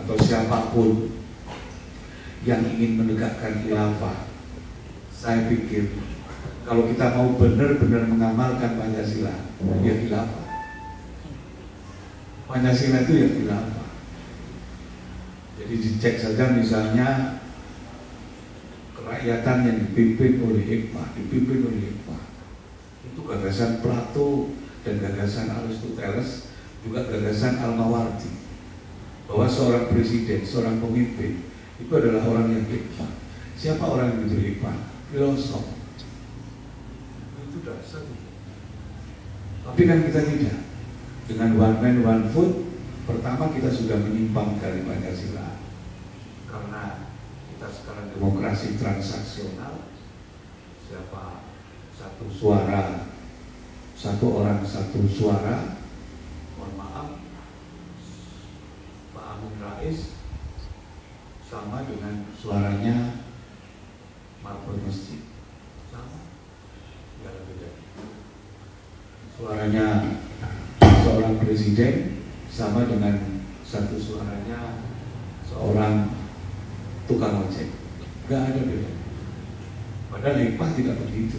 atau siapapun yang ingin menegakkan khilafah, saya pikir kalau kita mau benar-benar mengamalkan Pancasila, ya khilafah. Pancasila itu ya khilafah. Jadi dicek saja misalnya kerakyatan yang dipimpin oleh hikmah, itu gagasan Plato dan gagasan Aristoteles, juga gagasan Al-Mawardi, bahwa seorang presiden, seorang pemimpin itu adalah orang yang hikmah. Siapa orang yang betul hikmah? Filosof. Itu dasar. Tapi kan kita tidak. Dengan one man one vote, pertama kita sudah menyimpang dari Pancasila. Karena kita sekarang demokrasi transaksional, siapa satu suara, satu orang satu suara. Mohon maaf, Pak Amin Rais sama dengan suaranya marbot masjid, sama, nggak ada beda. Suaranya seorang presiden sama dengan satu suaranya seorang tukang ojek, nggak ada beda. Padahal hikmah tidak begitu.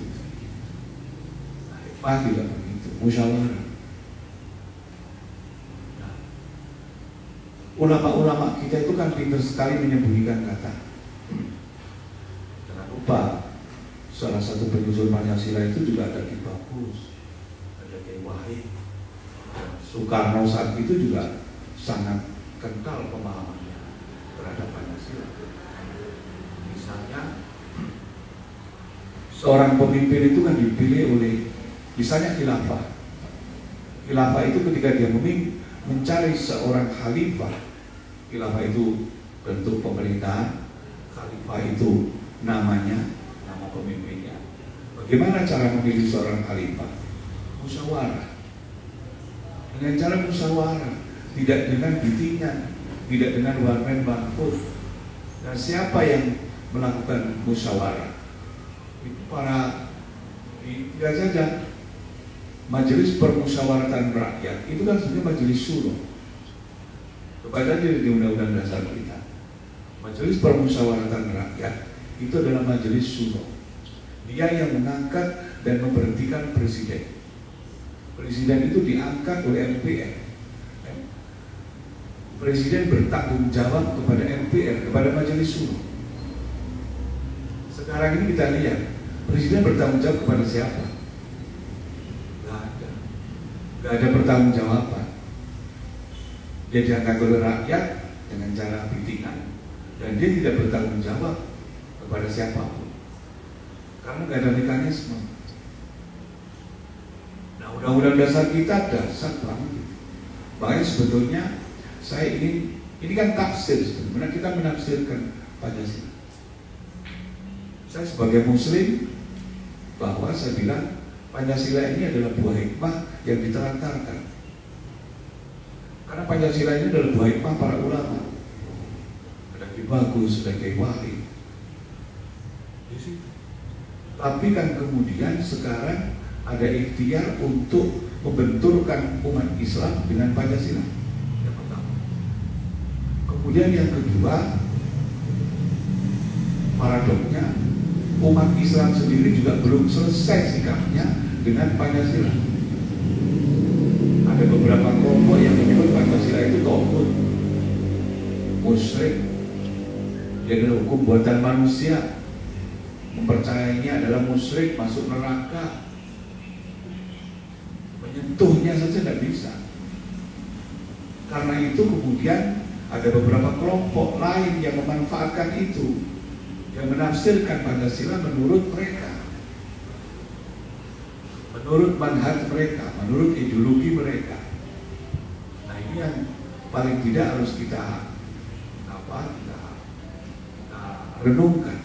Hikmah tidak begitu, musyawarah. Nah, ulama-ulama kita itu kan pintar sekali menyembunyikan kata. Jangan lupa, salah satu penyusun Pancasila itu juga ada Ki Bagus, ada Ki Wahid. Soekarno saat itu juga sangat kental pemahamannya terhadap Pancasila. Misalnya, seorang pemimpin itu kan dipilih oleh, misalnya khilafah. Khilafah itu ketika dia mencari seorang khalifah. Khilafah itu bentuk pemerintahan, khalifah itu namanya, nama pemimpinnya. Bagaimana cara memilih seorang khalifah? Musyawarah. Dengan cara musyawarah, tidak dengan bitingan, tidak dengan one man one vote. Dan siapa yang melakukan musyawarah? Itu para, tidak saja Majelis Permusyawaratan Rakyat, itu kan sebenarnya majelis syuro. Kepada di Undang-Undang Dasar kita, Majelis Permusyawaratan Rakyat itu adalah majelis syuro. Dia yang mengangkat dan memberhentikan presiden. Presiden itu diangkat oleh MPR. Presiden bertanggung jawab kepada MPR, kepada majelis syuro. Sekarang ini kita lihat, presiden bertanggung jawab kepada siapa? Gak ada pertanggungjawaban. Dia diangkat oleh rakyat dengan cara bitingan, dan dia tidak bertanggung jawab kepada siapapun karena gak ada mekanisme. Nah, Undang-Undang Dasar kita dasar banget. Makanya sebetulnya saya ini kan tafsir, sebenarnya kita menafsirkan Pancasila. Saya sebagai Muslim, bahwa saya bilang Pancasila ini adalah buah hikmah yang ditelantarkan. Karena Pancasila ini adalah buah hikmah para ulama. Ada Ki Bagus, ada Ki Wahid. Tapi kan kemudian sekarang ada ikhtiar untuk membenturkan umat Islam dengan Pancasila. Yang pertama. Kemudian yang kedua, paradoksnya umat Islam sendiri juga belum selesai sikapnya dengan Pancasila. Ada beberapa kelompok yang menyebut Pancasila itu tauhid, musyrik, dia adalah hukum buatan manusia, mempercayainya adalah musyrik, masuk neraka, menyentuhnya saja tidak bisa. Karena itu kemudian ada beberapa kelompok lain yang memanfaatkan itu, yang menafsirkan Pancasila menurut mereka, menurut manhaj mereka, menurut ideologi mereka. Nah, ini yang paling tidak harus kita renungkan.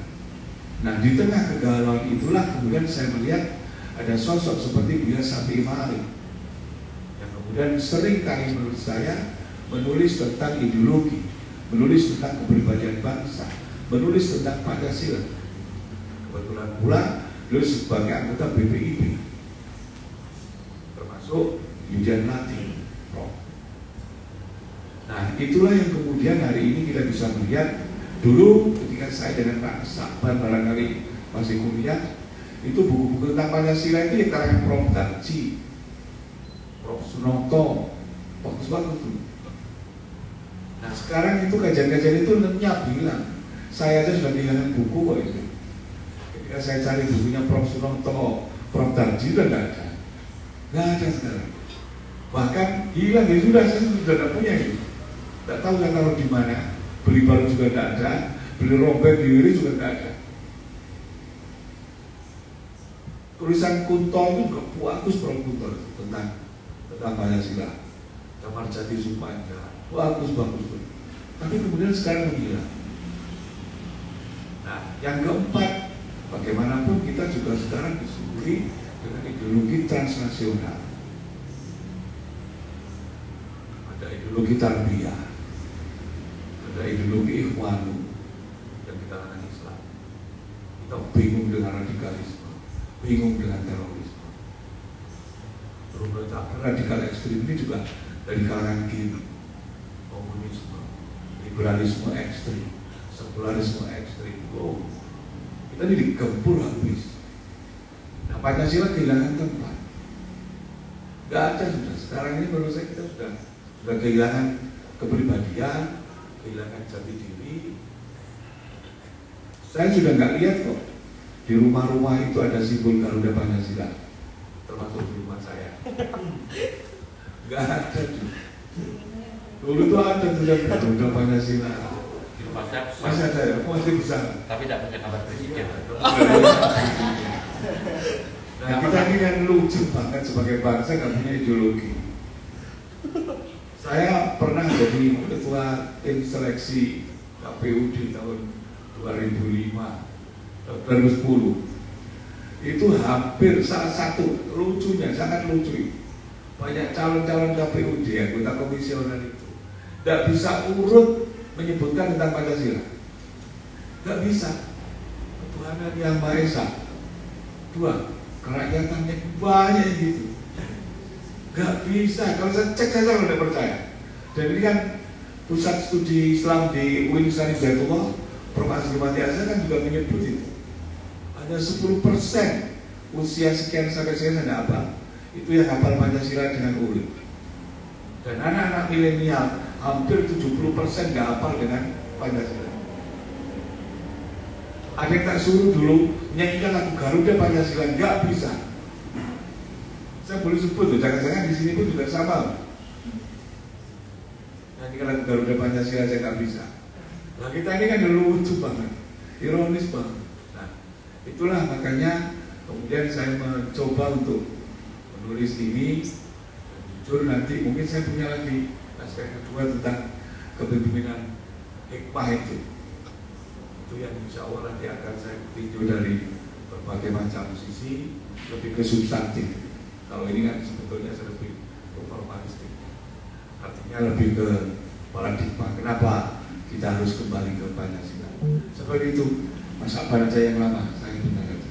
Nah, di tengah kegalauan itulah kemudian saya melihat ada sosok seperti Buya Syafi'i Ma'arif yang kemudian sering kali menurut saya menulis tentang ideologi, menulis tentang kepribadian bangsa, menulis tentang Pancasila. Kebetulan pula beliau sebagai anggota BPIP, termasuk Yudian Latin. Nah, itulah yang kemudian kemudian hari ini kita bisa melihat, dulu ketika saya dengan Pak Sakban barangkali masih kuliah, itu buku-buku tentang Pancasila itu yang karangan Prof. Darji, Prof. Sunoto, bagus banget tuh. Nah sekarang itu kajian-kajian itu lenyap, bilang saya aja sudah kehilangan buku kok itu. Ketika saya cari bukunya Prof. Sunoto, Prof. Darji udah nggak ada sekarang. Bahkan hilang ya sudah, saya sudah tidak punya itu. Tidak tahu saya taruh di mana. Beli baru juga tidak ada, beli robek di Wiri juga tidak ada. Tulisan Kunto itu juga bagus, Prof. Kunto tentang Pancasila, Damar Jati Supanja, bagus. Tapi kemudian sekarang menghilang. Nah, yang keempat, bagaimanapun kita juga sekarang disuguhi dengan ideologi transnasional. Ada ideologi tarbiyah, ada ideologi ikhwanu yang di kalangan Islam. Kita bingung dengan radikalisme, bingung dengan terorisme. Radikal ekstrim ini juga dari kalangan kiri, komunisme, liberalisme ekstrim, sekularisme ekstrim. Wow, kita ini digempur habis. Nah, Pancasila kehilangan tempat. Gak ada sudah. Sekarang ini menurut saya kita sudah kehilangan kepribadian, kehilangan jati diri. Saya sudah nggak lihat kok di rumah-rumah itu ada simbol Garuda Pancasila, termasuk di rumah saya. Nggak ada tuh. Dulu tuh ada tuh Garuda Pancasila. Di rumah saya masih ada ya, masih bisa. Tapi tidak pakai gambar presiden. Nah kita ini kan lucu banget sebagai bangsa nggak punya ideologi. Saya pernah jadi ketua tim seleksi KPU di tahun 2005, 2010. Itu hampir salah satu lucunya, sangat lucu. Banyak calon-calon KPUD, anggota komisioner itu tidak bisa urut menyebutkan tentang Pancasila. Tidak bisa. Ketuhanan Yang Maha Esa. Dua, kerakyatannya banyak gitu. Gak bisa, kalau saya cek saja kalau tidak percaya. Dan ini kan pusat studi Islam di UIN Hidayatullah, Prof. Azrul Asa kan juga menyebut itu. Hanya 10% usia sekian sampai sekian tidak apa. Itu yang hafal Pancasila dengan ulik. Dan anak-anak milenial hampir 70% nggak hafal dengan Pancasila. Ada yang tak suruh dulu nyanyikan lagu Garuda Pancasila, nggak bisa. Saya boleh sebut loh, jangan-jangan di sini pun juga sama. Nyanyikan lagu Garuda Pancasila saya nggak bisa. Nah kita ini kan lucu banget, ironis banget. Nah itulah makanya kemudian saya mencoba untuk menulis ini. Jujur nanti mungkin saya punya lagi naskah kedua tentang kepemimpinan hikmah itu yang insya Allah nanti akan saya tinjau dari berbagai macam sisi, lebih ke substantif. Kalau ini kan sebetulnya lebih ke formalistik, artinya lebih ke paradigma. Kenapa kita harus kembali ke Pancasila? Seperti itu. Mas Akbar aja yang lama, saya benar aja.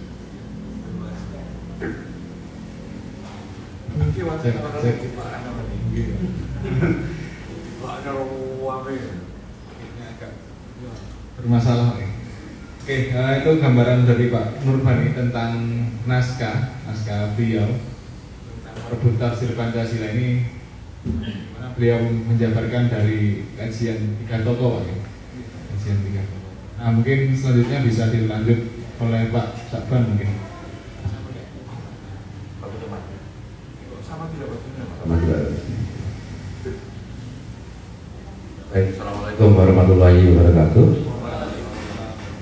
Bermasalah. Oke, itu gambaran dari Pak Nurbani tentang naskah beliau tentang merebut tafsir Pancasila ini, dimana beliau menjabarkan dari kajian 3 tokoh, Pak. Kajian 3 tokoh. Nah, mungkin selanjutnya bisa dilanjut oleh Pak Sakban mungkin. Assalamualaikum warahmatullahi wabarakatuh.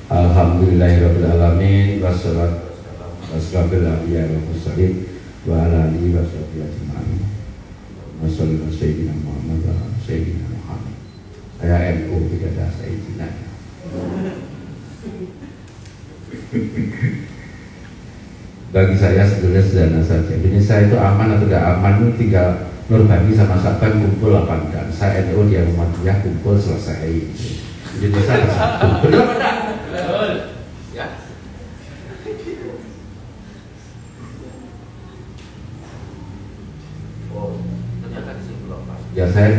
Alhamdulillahirrahmanirrahim. Wassalatu wassalamu ala wa ala alihi wa sahbihi ajma'in. Wassalamu sayyidina Muhammad wa sayyidina Muhammad. Saya NU tidak ada sayyidina. Bagi saya sebetulnya sederhana saja. Ini saya itu aman atau tidak aman itu tinggal Nurbani sama Sakban kumpul apa enggak. Saya NU, dia Muhammadiyah, kumpul selesai. Indonesia bersatu. Betul tidak? Betul. Ya. Oh, ternyata di sini belum Pak. Ya saya.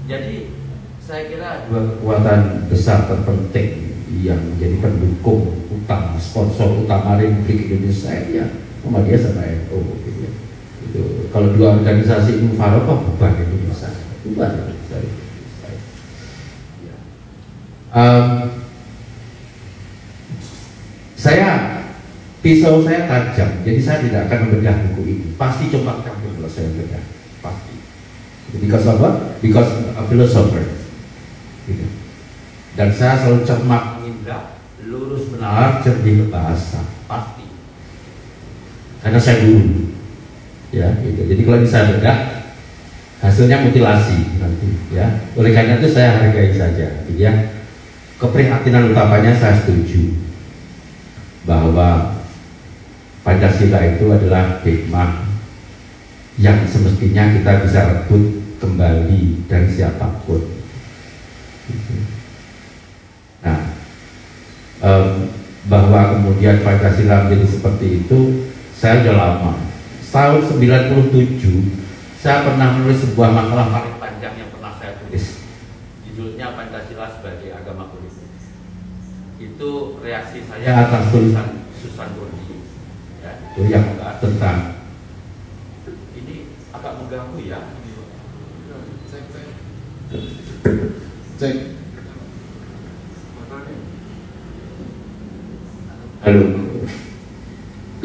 Jadi saya kira dua kekuatan besar terpenting yang menjadi pendukung utama, sponsor utama Republik Indonesia ya Muhammadiyah sama NU gitu ya. Itu kalau dua organisasi ini mufaroqah bubar Indonesia, bubar Indonesia. Pisau saya tajam, jadi saya tidak akan membedah buku ini. Pasti coba campur kalau saya bedah, pasti. Because of what? Because a philosopher. Gitu. Dan saya selalu cermat, indah, lurus benar, cerdik bahasa, pasti. Karena saya guru, ya. Gitu. Jadi kalau bisa bedah, hasilnya mutilasi nanti, ya. Oleh karena itu saya hargai saja, gitu ya. Keprihatinan utamanya saya setuju bahwa Pancasila itu adalah hikmah yang semestinya kita bisa rebut kembali dari siapapun. Nah, bahwa kemudian Pancasila menjadi seperti itu, saya sudah lama. Tahun 97, saya pernah menulis sebuah makalah paling panjang yang pernah saya tulis. Judulnya Pancasila sebagai Agama Politik. Itu reaksi saya atas tulisan Susan Gondi. Ya, itu yang tentang ini agak mengganggu ya. Cek. Halo.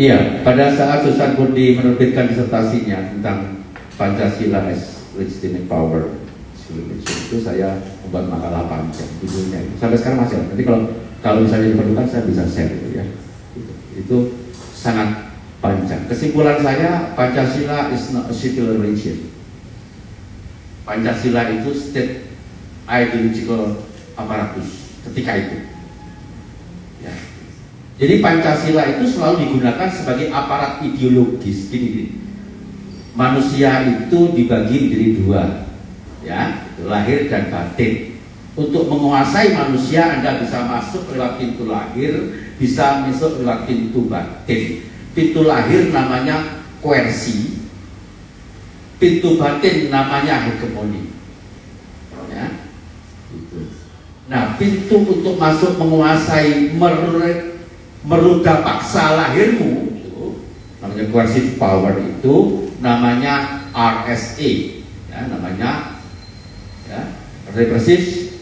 Iya, pada saat Susan Gondi menerbitkan disertasinya tentang Pancasila as legitimate power, itu saya membuat makalah panjang judulnya. Sampai sekarang masih ada. Nanti kalau misalnya diperlukan saya bisa share gitu ya. Itu sangat panjang. Kesimpulan saya, Pancasila is not a civil religion. Pancasila itu state ideological apparatus ketika itu. Ya. Jadi Pancasila itu selalu digunakan sebagai aparat ideologis. Gini. Manusia itu dibagi menjadi dua, ya, lahir dan batin. Untuk menguasai manusia, Anda bisa masuk lewat pintu lahir, bisa masuk lewat pintu batin. Pintu lahir namanya koersi, pintu batin namanya hegemoni. Ya, gitu. Nah, pintu untuk masuk menguasai meruda paksa lahirmu, itu, namanya coercive power itu namanya RSA, ya, namanya ya, repressive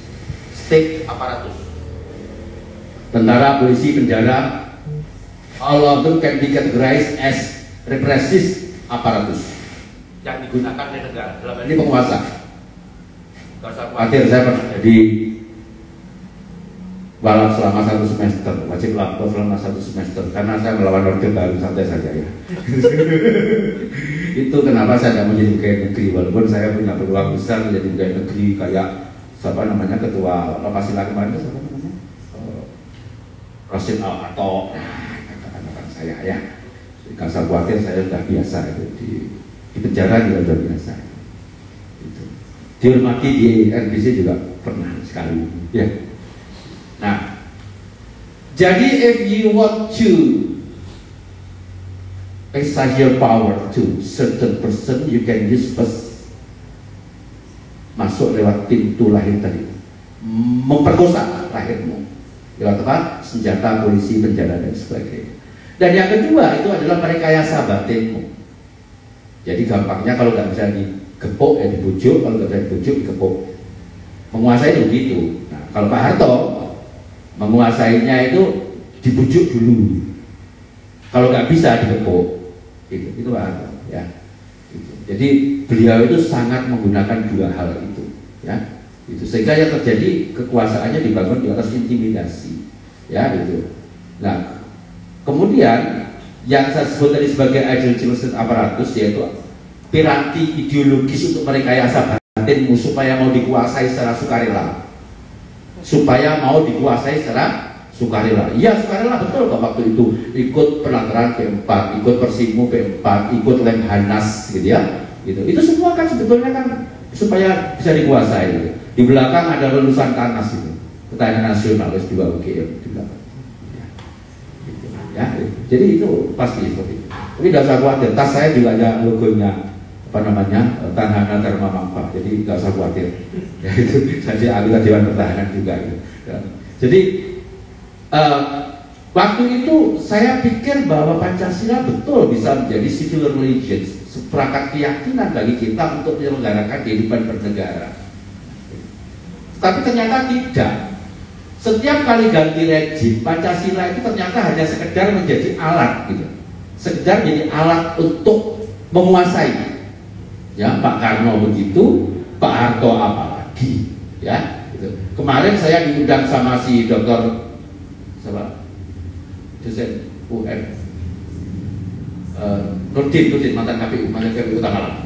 state apparatus. Tentara, polisi, penjara, all of them can be categorized as repressive apparatus Yang digunakan oleh negara. ini penguasa. Khawatir saya pernah jadi balap selama 1 semester, wajib lapor selama 1 semester karena saya melawan Orde Baru, santai saja ya. Itu kenapa saya tidak menjadi pegawai negeri, walaupun saya punya peluang besar menjadi pegawai negeri kayak siapa namanya ketua Lapasila kemarin, siapa namanya? Rasid Al-Ato, katakan saya ya. Jika saya khawatir saya sudah biasa itu di penjara juga sudah biasa. Itu. Dihormati di RBC juga pernah sekali, ya. Nah, jadi if you want to exercise your power to certain person, you can use first masuk lewat pintu lahir tadi, memperkosa lahirmu lewat apa? Senjata, polisi, penjara dan sebagainya. Dan yang kedua itu adalah merekayasa batinmu. Jadi gampangnya kalau nggak bisa digepuk ya dibujuk, kalau nggak bisa dibujuk digepuk. Menguasai itu begitu. Nah, kalau Pak Harto menguasainya itu dibujuk dulu. Kalau nggak bisa digepuk, itu Pak Harto, ya. Gitu. Jadi beliau itu sangat menggunakan dua hal itu, ya. Itu sehingga yang terjadi kekuasaannya dibangun di atas intimidasi, ya gitu. Nah, kemudian yang saya sebut tadi sebagai ideological apparatus yaitu piranti ideologis untuk merekayasa batinmu supaya mau dikuasai secara sukarela. Supaya mau dikuasai secara sukarela. Iya sukarela betul kok waktu itu ikut penangkaran P4, ikut Persimu P4, ikut Lemhanas gitu ya. Gitu. Itu semua kan sebetulnya kan supaya bisa dikuasai. Gitu. Di belakang ada lulusan Kanas itu, Ketahanan Nasional S2 UGM di belakang. Ya, jadi itu pasti seperti itu. Tapi tidak usah khawatir, tas saya juga ada logonya Tanhana Dharma Mangpa. Jadi nggak usah khawatir. Ya itu jadi anggota Dewan Pertahanan juga. Gitu. Ya. Jadi waktu itu saya pikir bahwa Pancasila betul bisa menjadi civil religion, seperangkat keyakinan bagi kita untuk menyelenggarakan kehidupan bernegara. Tapi ternyata tidak. Setiap kali ganti rejim, Pancasila itu ternyata hanya sekedar menjadi alat, gitu. Sekedar menjadi alat untuk menguasai. Ya, Pak Karno begitu, Pak Harto apalagi, ya. Gitu. Kemarin saya diundang sama si Dr. siapa? Dosen UN, Nurdin mantan KPU Tanggerang.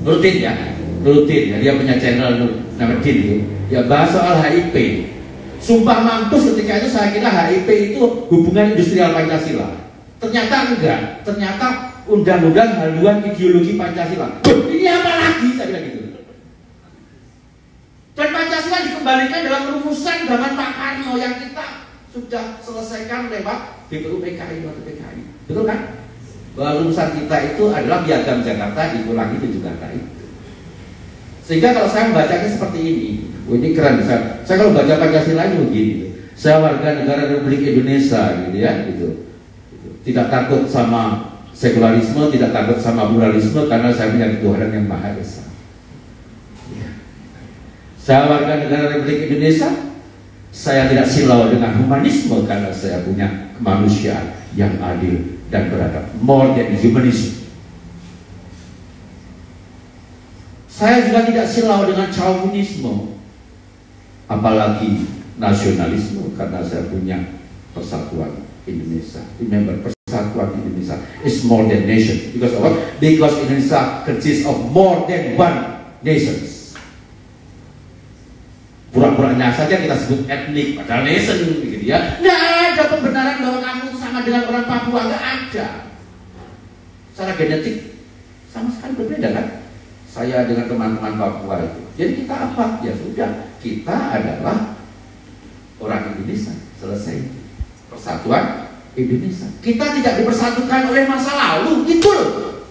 Nurdin ya, dia punya channel nama Din itu. Ya bahas soal HIP. Sumpah mampus ketika itu saya kira HIP itu hubungan industrial Pancasila. Ternyata enggak. Ternyata undang-undang haluan ideologi Pancasila. Ini apa lagi saya bilang gitu. Dan Pancasila dikembalikan dalam rumusan zaman Pak Karno yang kita sudah selesaikan lewat BPUPKI atau PKI. Betul kan? Bahwa rumusan kita itu adalah Piagam Jakarta diulangi 7 kata itu. Sehingga kalau saya membacanya seperti ini, ini keren. Saya kalau baca Pancasila ini begini, saya warga negara Republik Indonesia, gitu ya, gitu. Tidak takut sama sekularisme, tidak takut sama pluralisme, karena saya punya Tuhan yang Maha Esa. Saya warga negara Republik Indonesia, saya tidak silau dengan humanisme, karena saya punya kemanusiaan yang adil dan beradab. More than humanism. Saya juga tidak silau dengan chauvinisme, apalagi nasionalisme, karena saya punya persatuan Indonesia. Remember, persatuan Indonesia is more than nation. Because of what? Because Indonesia consists of more than one nations. Pura-puranya saja kita sebut etnik, padahal nation, gitu ya. Nggak ada pembenaran bahwa kamu sama dengan orang Papua, nggak ada. Secara genetik sama sekali berbeda kan? Saya dengan teman-teman Papua itu. Jadi kita apa? Ya sudah, kita adalah orang Indonesia. Selesai. Persatuan Indonesia. Kita tidak dipersatukan oleh masa lalu, itu loh.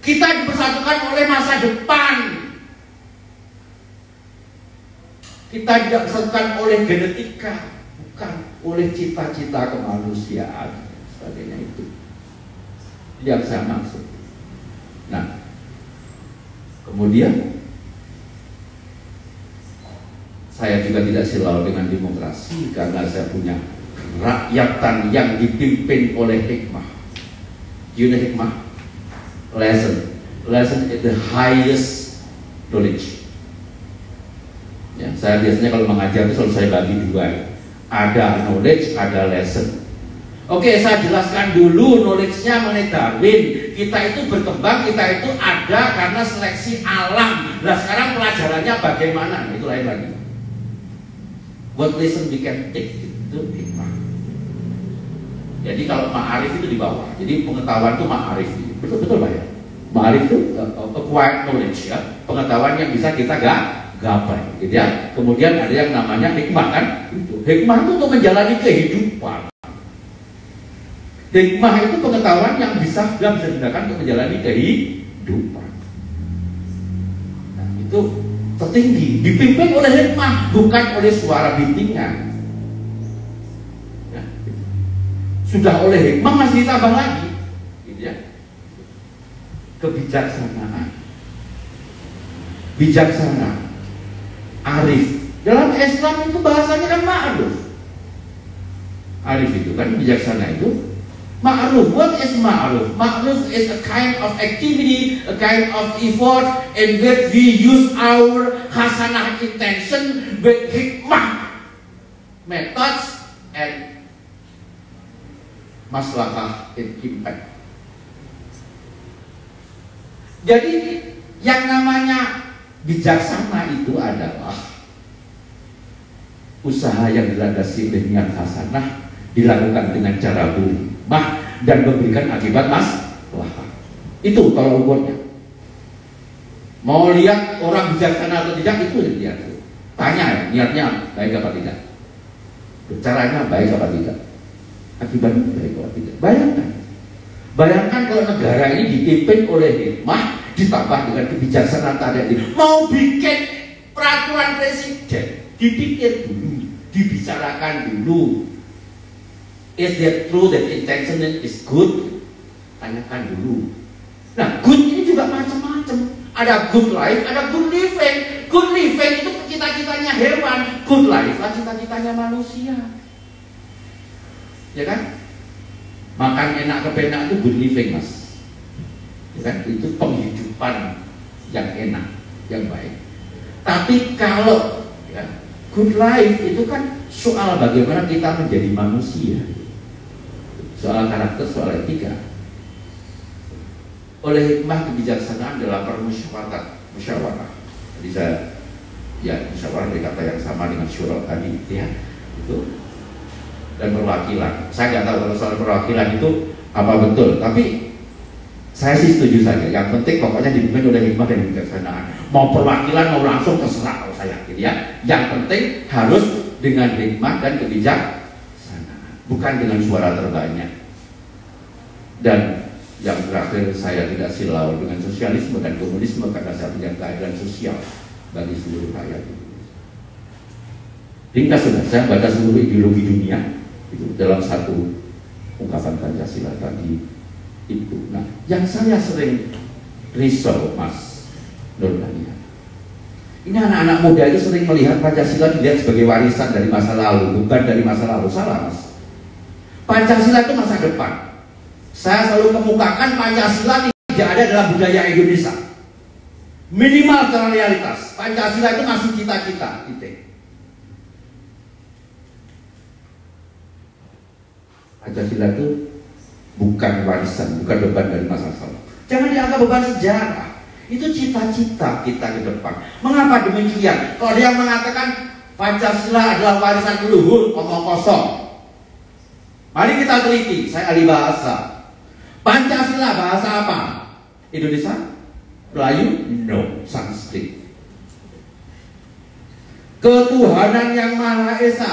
Kita dipersatukan oleh masa depan. Kita tidak dipersatukan oleh genetika, bukan oleh cita-cita kemanusiaan, sebagainya itu. Yang saya maksud. Nah, kemudian saya juga tidak silau dengan demokrasi, karena saya punya rakyatan yang dipimpin oleh hikmah. You know hikmah? Lesson is the highest knowledge. Ya, saya biasanya kalau mengajar itu selalu saya bagi dua. Ada knowledge, ada lesson. Oke, saya jelaskan dulu knowledge-nya mengenai Darwin. Kita itu berkembang, kita itu ada karena seleksi alam. Nah sekarang pelajarannya bagaimana? Nah, itu lain lagi. What lesson we can take, itu hikmah. Jadi kalau ma'arif itu di bawah. Jadi pengetahuan itu ma'arif. Betul-betul Pak ya? Ma'arif itu acquired knowledge ya. Pengetahuan yang bisa kita gapai, gitu ya. Kemudian ada yang namanya hikmah kan? Hikmah itu untuk menjalani kehidupan. Hikmah itu pengetahuan yang bisa digunakan untuk menjalani kehidupan. Nah, itu tertinggi, dipimpin oleh hikmah, bukan oleh suara bintingan. Ya. Sudah oleh hikmah masih ditambah lagi, gitu ya. Kebijaksanaan, bijaksana, arif. Dalam Islam itu bahasanya kan ma'ruf. Arif itu kan bijaksana itu. Ma'ruf, what is ma'ruf? Ma'ruf is a kind of activity, a kind of effort in which we use our hasanah intention with hikmah methods and maslahah in impact. Jadi yang namanya bijaksana itu adalah usaha yang dilandasi oleh niat hasanah, dilakukan dengan cara berhikmah dan memberikan akibat maslahah. Itu kalau ukurnya. Mau lihat orang bijaksana atau tidak, itu lihat. Tanya ya, niatnya baik apa tidak, caranya baik apa tidak, akibatnya baik apa tidak. Bayangkan kalau negara ini dipimpin oleh hikmah, ditambah dengan kebijaksanaan tadi. Mau bikin peraturan presiden, dipikir dulu, dibicarakan dulu. Is that true that intention is good? Tanyakan dulu. Nah, good ini juga macam-macam. Ada good life, ada good living. Good living itu cita-citanya hewan. Good life lah cita-citanya manusia. Ya kan? Makan enak kepenak itu good living, Mas. Ya kan? Itu penghidupan yang enak, yang baik. Tapi kalau ya, good life itu kan soal bagaimana kita menjadi manusia. Soal karakter, soal etika. Oleh hikmah kebijaksanaan dalam musyawarah. Jadi saya ya musyawarah dari kata yang sama dengan syura tadi ya. Itu dan perwakilan. Saya nggak tahu kalau soal perwakilan itu apa betul, tapi saya sih setuju saja. Yang penting pokoknya dipimpin oleh hikmah dan kebijaksanaan. Mau perwakilan mau langsung terserah kalau saya gitu ya. Yang penting harus dengan hikmah dan kebijaksanaan. Bukan dengan suara terbanyak. Dan yang terakhir, saya tidak silau dengan sosialisme dan komunisme karena saya punya keadilan sosial bagi seluruh rakyat. Ringkas sudah, saya baca seluruh ideologi dunia itu dalam satu ungkapan Pancasila tadi itu. Nah, yang saya sering risau, Mas Nurhani, ini anak-anak muda itu sering melihat Pancasila dilihat sebagai warisan dari masa lalu, bukan dari masa lalu. Salah, Mas. Pancasila itu masa depan. Saya selalu kemukakan Pancasila tidak ada dalam budaya Indonesia. Minimal secara realitas, Pancasila itu masih cita-cita. Pancasila itu bukan warisan, bukan beban dari masa lalu. Jangan dianggap beban sejarah. Itu cita-cita kita ke depan. Mengapa demikian? Kalau dia mengatakan Pancasila adalah warisan leluhur, omong kosong. Mari kita teliti. Saya ahli bahasa. Pancasila bahasa apa? Indonesia? Melayu? No, Sanskrit. Ketuhanan yang Maha Esa,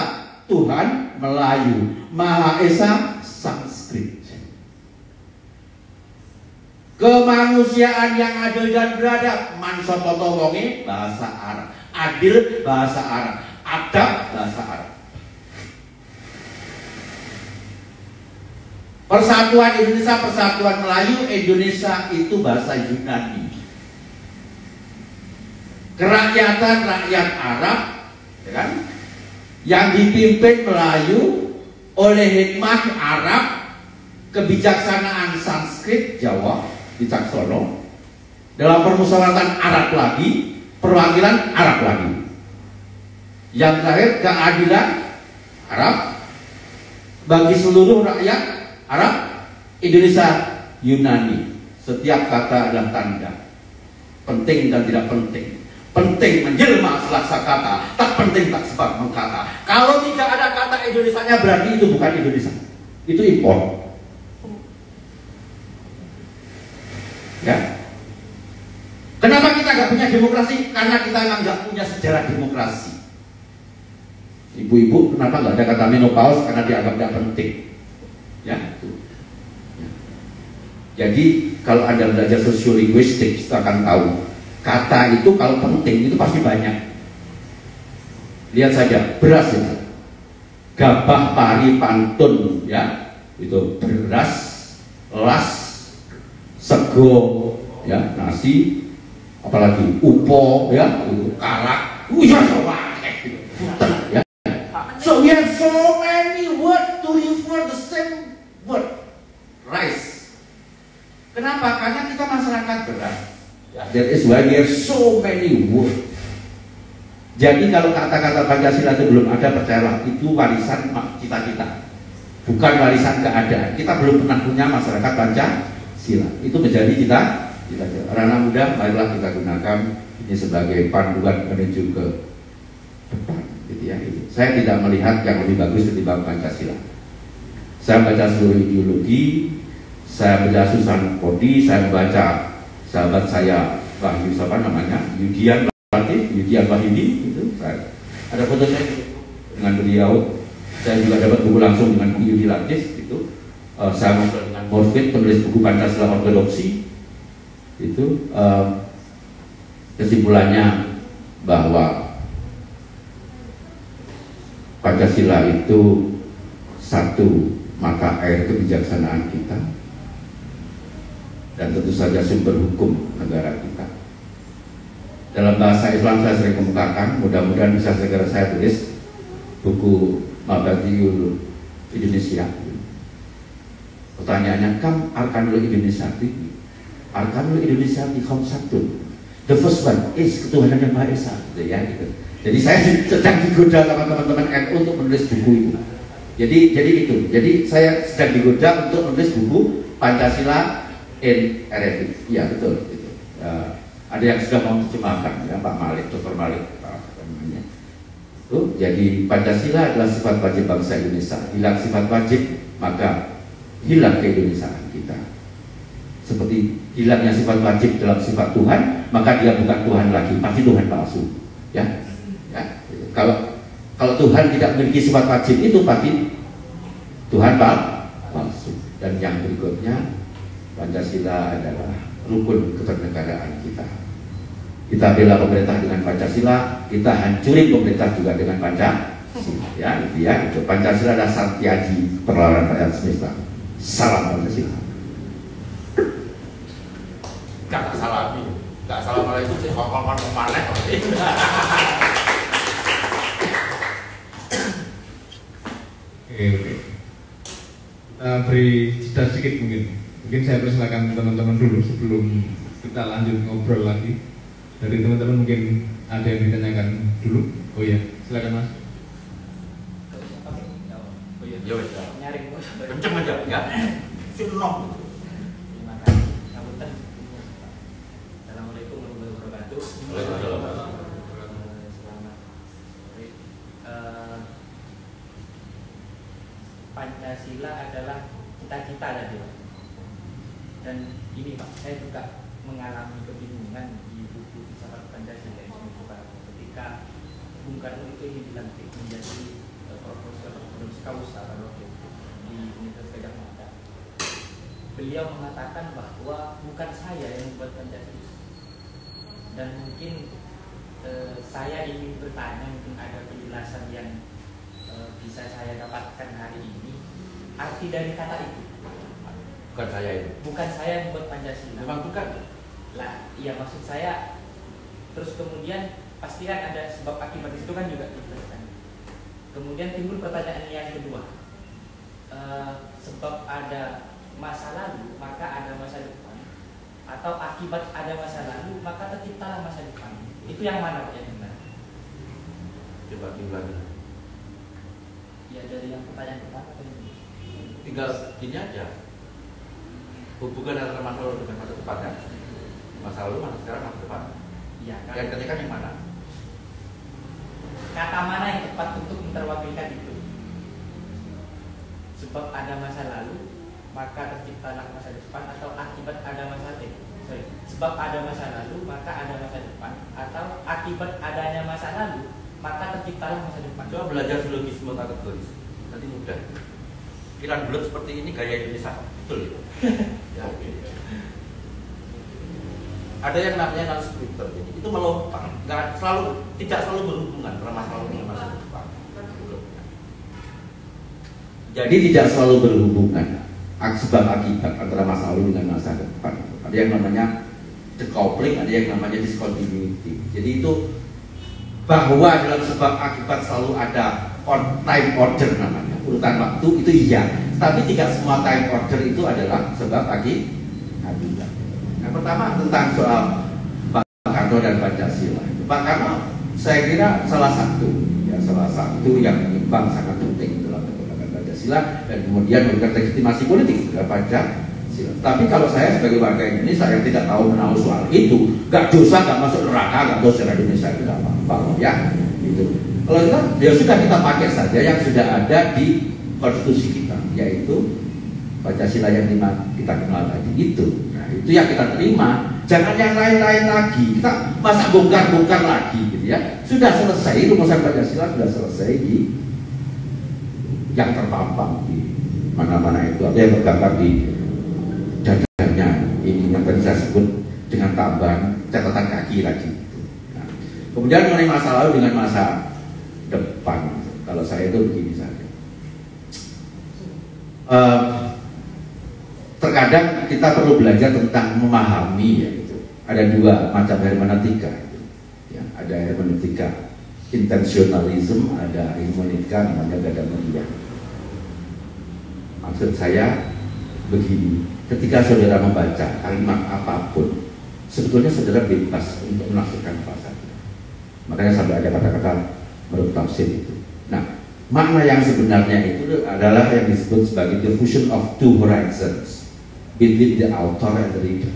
Tuhan Melayu, Maha Esa Sanskrit. Kemanusiaan yang adil dan beradab, Mansototo Wonge bahasa Arab, adil bahasa Arab, adab bahasa Arab. Persatuan Indonesia, Persatuan Melayu, Indonesia itu bahasa Yunani. Kerakyatan rakyat Arab, ya kan? Yang dipimpin Melayu oleh hikmah Arab, kebijaksanaan Sanskrit Jawa, Wicaksono. Dalam permusyawaratan Arab lagi, perwakilan Arab lagi. Yang terakhir keadilan Arab bagi seluruh rakyat Arab, Indonesia, Yunani. Setiap kata adalah tanda. Penting dan tidak penting. Penting menjelma selaksa kata, tak penting tak sebab mengkata. Kalau tidak ada kata Indonesianya berarti itu bukan Indonesia. Itu impor. Ya. Kenapa kita nggak punya demokrasi? Karena kita memang nggak punya sejarah demokrasi. Ibu-ibu, kenapa nggak ada kata menopause? Karena dianggap tidak penting. Ya, itu. Ya. Jadi kalau Anda belajar sosiolinguistik, kita akan tahu kata itu kalau penting itu pasti banyak. Lihat saja beras itu, gabah, pari, pantun, ya itu beras, las, sego, ya nasi, apalagi upo, ya itu karak, ya. So we have so many words to refer the same word, rice. Kenapa? Karena kita masyarakat beras. That is why we have so many words. Jadi kalau kata-kata Pancasila itu belum ada, percayalah itu warisan cita-cita, bukan warisan keadaan. Kita belum pernah punya masyarakat Pancasila. Itu menjadi cita-cita. Anak muda, marilah kita gunakan ini sebagai panduan menuju ke depan. Gitu ya. Saya tidak melihat yang lebih bagus ketimbang Pancasila. Saya baca seluruh ideologi, saya baca Susan Kodi, saya baca sahabat saya Wahyu siapa namanya, Yudian Wahyudi itu. Ada foto saya dengan beliau. Saya juga dapat buku langsung dengan Yudi Latif itu. Saya ngobrol dengan Morfit, penulis buku Pancasila Ortodoksi. itu kesimpulannya bahwa Pancasila itu satu mata air kebijaksanaan kita dan tentu saja sumber hukum negara kita. Dalam bahasa Islam saya sering kemukakan, mudah-mudahan bisa segera saya tulis buku Mabadiul Indonesia. Pertanyaannya, kam arkanul Indonesia? Arkanul Indonesia di khamsatun. The first one is ketuhanan yang Maha Esa, gitu ya, gitu. Jadi saya sedang digoda sama teman-teman NU untuk menulis buku itu. Jadi itu. Jadi saya sedang digoda untuk menulis buku Pancasila in Arabic. Ya betul. Gitu. Ada yang sudah mau terjemahkan, ya Pak Malik, Dr. Malik, namanya. Jadi Pancasila adalah sifat wajib bangsa Indonesia. Hilang sifat wajib, maka hilang keindonesiaan kita. Seperti hilangnya sifat wajib dalam sifat Tuhan, maka dia bukan Tuhan lagi, pasti Tuhan palsu. Ya. Kalau Tuhan tidak memiliki sifat wajib itu pasti Tuhan palsu. Dan yang berikutnya, Pancasila adalah rukun kebernegaraan kita. Kita bela pemerintah dengan Pancasila, kita hancurin pemerintah juga dengan Pancasila. Ya, gitu ya. Itu Pancasila adalah Santiaji perlawanan rakyat semesta. Salam Pancasila. Gak salah nih, gak salah malah itu sih hongkong malek. Oke. Kita beri jeda sedikit mungkin. Mungkin saya persilakan teman-teman dulu sebelum kita lanjut ngobrol lagi. Dari teman-teman mungkin ada yang ditanyakan dulu. Oh iya, silakan Mas. Oh iya, ya wes. Nyaring Kenceng aja, ya. Sinong. Terima kasih. Sambutan. Assalamualaikum warahmatullahi wabarakatuh. Waalaikumsalam. Selamat sore. Pancasila adalah cita-cita tadi, Pak. Dan ini Pak, saya juga mengalami kebingungan di buku Filsafat Pancasila ini Pak, ketika Bung Karno itu ingin dilantik menjadi profesor honoris causa waktu itu di Universitas Gadjah Mada. Beliau mengatakan bahwa bukan saya yang membuat Pancasila, dan mungkin saya ingin bertanya, mungkin ada penjelasan yang bisa saya dapatkan hari ini. Arti dari kata itu Bukan saya itu. bukan saya yang membuat Pancasila. Memang bukan. Lah, iya maksud saya. Terus kemudian pasti kan ada sebab akibat di situ kan juga dijelaskan. Kemudian timbul pertanyaan yang kedua. Sebab ada masa lalu maka ada masa depan, atau akibat ada masa lalu maka terciptalah masa depan. Itu yang mana Pak yang benar? Coba diulangi. Ya dari yang pertanyaan pertama tadi. Tinggal gini aja. Hubungan antara masa lalu dengan masa depan kan? Masa lalu, masa sekarang, masa depan. Iya kan? Yang ketiga yang mana? Kata mana yang tepat untuk menterwakilkan itu? Sebab ada masa lalu maka terciptalah masa depan, atau akibat ada masa sebab ada masa lalu maka ada masa depan, atau akibat adanya masa lalu maka terciptalah masa depan. Coba belajar silogisme kategoris. Nanti mudah. Pikiran bulat seperti ini gaya Indonesia. Betul ya? Ya, oke. Ada yang namanya non-scriptor, jadi itu melompat, tidak selalu berhubungan antara masa lalu dengan masa depan. Jadi tidak selalu berhubungan sebab akibat antara masa lalu dengan masa depan. Ada yang namanya decoupling, ada yang namanya discontinuity. Jadi itu bahwa dalam sebab akibat selalu ada time order namanya, urutan waktu itu iya. Tapi tidak semua time order itu adalah sebab akibat. Yang pertama tentang soal Pak Karno dan Pancasila. Pak Karno saya kira salah satu yang menyimpang sangat penting dalam perkembangan Pancasila dan kemudian memberikan legitimasi politik terhadap Pancasila. Tapi kalau saya sebagai warga Indonesia yang tidak tahu menahu soal itu, gak dosa, gak masuk neraka, gak dosa Indonesia itu tidak apa-apa ya. Gitu. Kalau kita ya sudah kita pakai saja yang sudah ada di konstitusi kita, yaitu Pancasila yang kita kenal tadi itu. Nah, itu yang kita terima. Jangan yang lain-lain lagi. Kita masa bongkar-bongkar lagi gitu ya. Sudah selesai rumusan Pancasila, sudah selesai di yang terpampang di mana-mana itu, atau yang tergambar di dadanya ini yang tadi saya sebut dengan Kemudian mengenai masa lalu dengan masa depan, kalau saya itu begini saja. Terkadang kita perlu belajar tentang memahami, ya, gitu. Ada dua macam hermeneutika, gitu. Ya, ada hermeneutika intentionalism, ada hermeneutika namanya Gadameria. Maksud saya begini, ketika saudara membaca kalimat apapun, sebetulnya saudara bebas untuk menafsirkan apa saja. Makanya sampai ada kata-kata menurut tafsir itu. Nah, makna yang sebenarnya itu adalah yang disebut sebagai the fusion of two horizons between the author and the reader.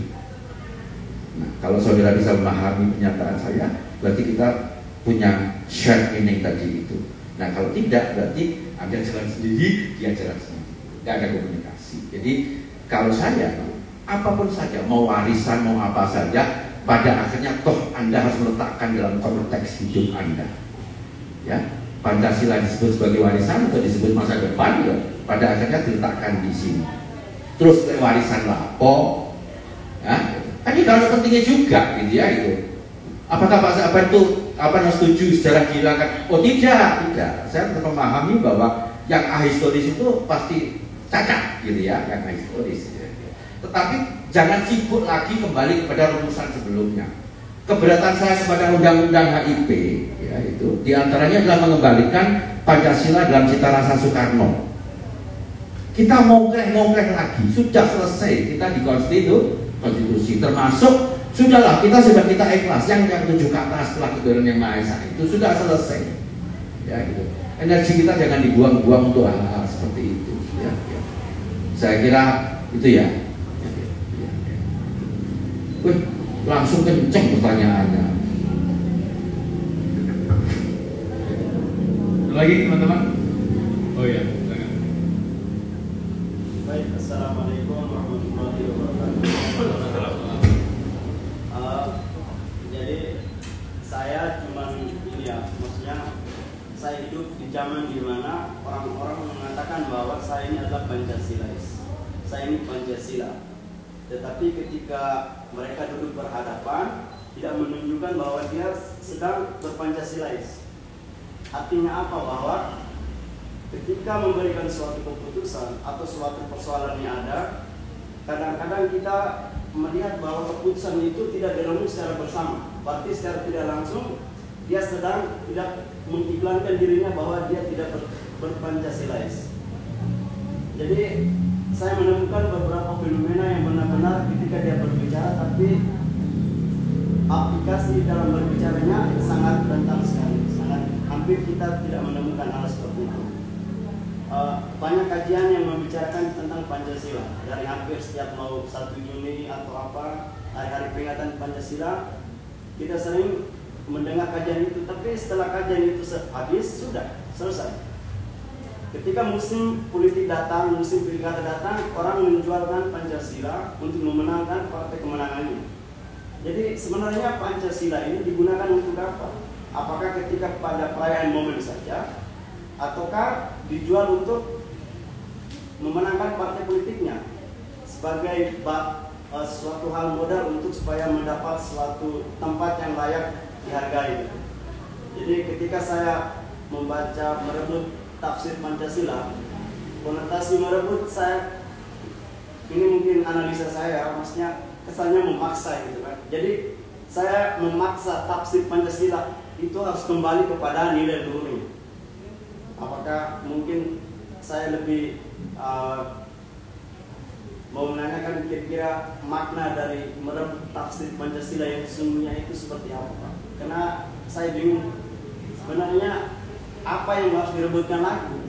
Nah, kalau saudara bisa memahami pernyataan saya, berarti kita punya shared meaning tadi itu. Nah, kalau tidak, berarti ada jalan sendiri, dia jalan sendiri. Tidak ada komunikasi. Jadi, kalau saya, apapun saja, mau warisan, mau apa saja, pada akhirnya toh Anda harus meletakkan dalam konteks hidup Anda. Ya, Pancasila disebut sebagai warisan atau disebut masa depan, ya, pada akhirnya diletakkan di sini. Terus warisan lapo, ya, kan ini kalau pentingnya juga, gitu ya itu. Apakah Pak Sabar itu yang setuju sejarah gila kan? Oh tidak. Saya memahami bahwa yang ahistoris itu pasti cacat, gitu ya, yang ahistoris. Gitu. Tetapi jangan sibuk lagi kembali kepada rumusan sebelumnya. Keberatan saya kepada undang-undang HIP, ya itu, diantaranya adalah mengembalikan Pancasila dalam cita rasa Soekarno. Kita ngongkreh lagi, sudah selesai kita di konstitusi, termasuk sudahlah kita ikhlas yang 7 kata setelah ketuhanan yang Maha Esa itu sudah selesai, ya gitu. Energi kita jangan dibuang-buang untuk hal-hal seperti itu, ya. Saya kira itu ya. Wih, langsung kenceng pertanyaannya. Lagi teman-teman? Oh iya. Baik, assalamualaikum warahmatullahi wabarakatuh. Jadi saya cuma ini ya, maksudnya saya hidup di zaman dimana orang-orang mengatakan bahwa saya ini adalah Pancasilais, saya ini Pancasila. Tetapi ketika mereka duduk berhadapan, tidak menunjukkan bahwa dia sedang berpancasilais. Artinya apa? Bahwa ketika memberikan suatu keputusan atau suatu persoalan yang ada, kadang-kadang kita melihat bahwa keputusan itu tidak dirumus secara bersama. Berarti secara tidak langsung dia sedang tidak mengiklankan dirinya bahwa dia tidak berpancasilais. Jadi saya menemukan beberapa fenomena yang benar-benar ketika dia berbicara, tapi aplikasi dalam berbicaranya sangat rentan sekali. Hampir kita tidak menemukan hal seperti itu. Banyak kajian yang membicarakan tentang Pancasila. Dari hampir setiap mau 1 Juni atau apa, hari-hari peringatan Pancasila, kita sering mendengar kajian itu. Tapi setelah kajian itu habis, sudah selesai. Ketika musim politik datang, musim pilkada datang, orang menjualkan Pancasila untuk memenangkan partai kemenangannya. Jadi sebenarnya Pancasila ini digunakan untuk apa? Apakah ketika pada perayaan momen saja, ataukah dijual untuk memenangkan partai politiknya sebagai suatu hal modal untuk supaya mendapat suatu tempat yang layak dihargai. Jadi ketika saya membaca merebut tafsir Pancasila, konotasi merebut saya ini mungkin analisa saya, maksudnya kesannya memaksa gitu kan. Jadi saya memaksa tafsir Pancasila itu harus kembali kepada nilai luhurnya. Apakah mungkin saya lebih mau menanyakan kira-kira makna dari merebut tafsir Pancasila yang sesungguhnya itu seperti apa? Karena saya bingung sebenarnya apa yang harus direbutkan lagi.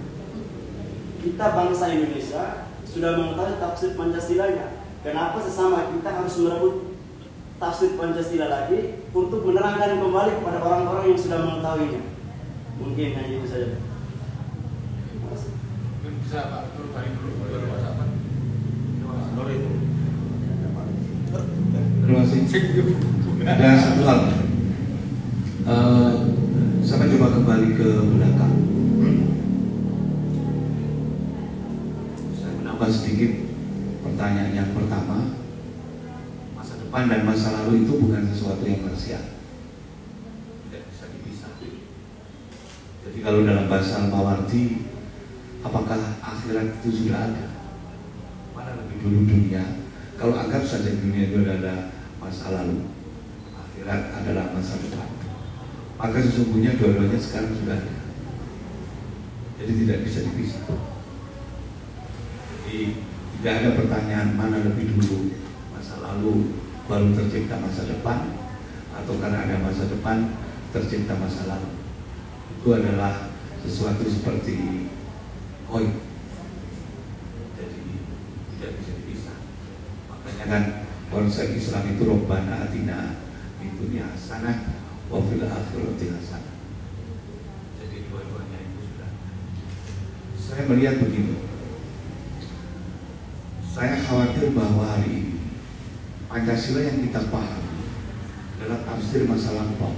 Kita bangsa Indonesia sudah mengetahui tafsir Pancasilanya. Kenapa sesama kita harus merebut tafsir Pancasila lagi untuk menerangkan kembali kepada orang-orang yang sudah mengetahuinya? Mungkin hanya itu saja. Bisa Pak Nurbani dulu baru Pak Sabar. Terima kasih. Ada satu hal. Saya coba kembali ke belakang. Saya menambah sedikit pertanyaan yang pertama. Masa depan dan masa lalu itu bukan sesuatu yang parsial. Jadi kalau dalam bahasa Mawardi, apakah akhirat itu sudah ada? Mana lebih dulu dunia? Kalau anggap saja dunia itu adalah masa lalu, akhirat adalah masa depan, maka sesungguhnya dua-duanya sekarang sudah ada. Jadi tidak bisa dipisah. Jadi tidak ada pertanyaan mana lebih dulu, masa lalu baru tercipta masa depan, atau karena ada masa depan tercipta masa lalu. Itu adalah sesuatu seperti koin. Jadi tidak bisa dipisah. Makanya kan konsep Islam itu Rabbana atina fid dunya hasanah wa fil akhirati hasanah. Jadi dua-duanya itu sudah. Saya melihat begini. Saya khawatir bahwa hari ini Pancasila yang kita pahami adalah tafsir masa lampau.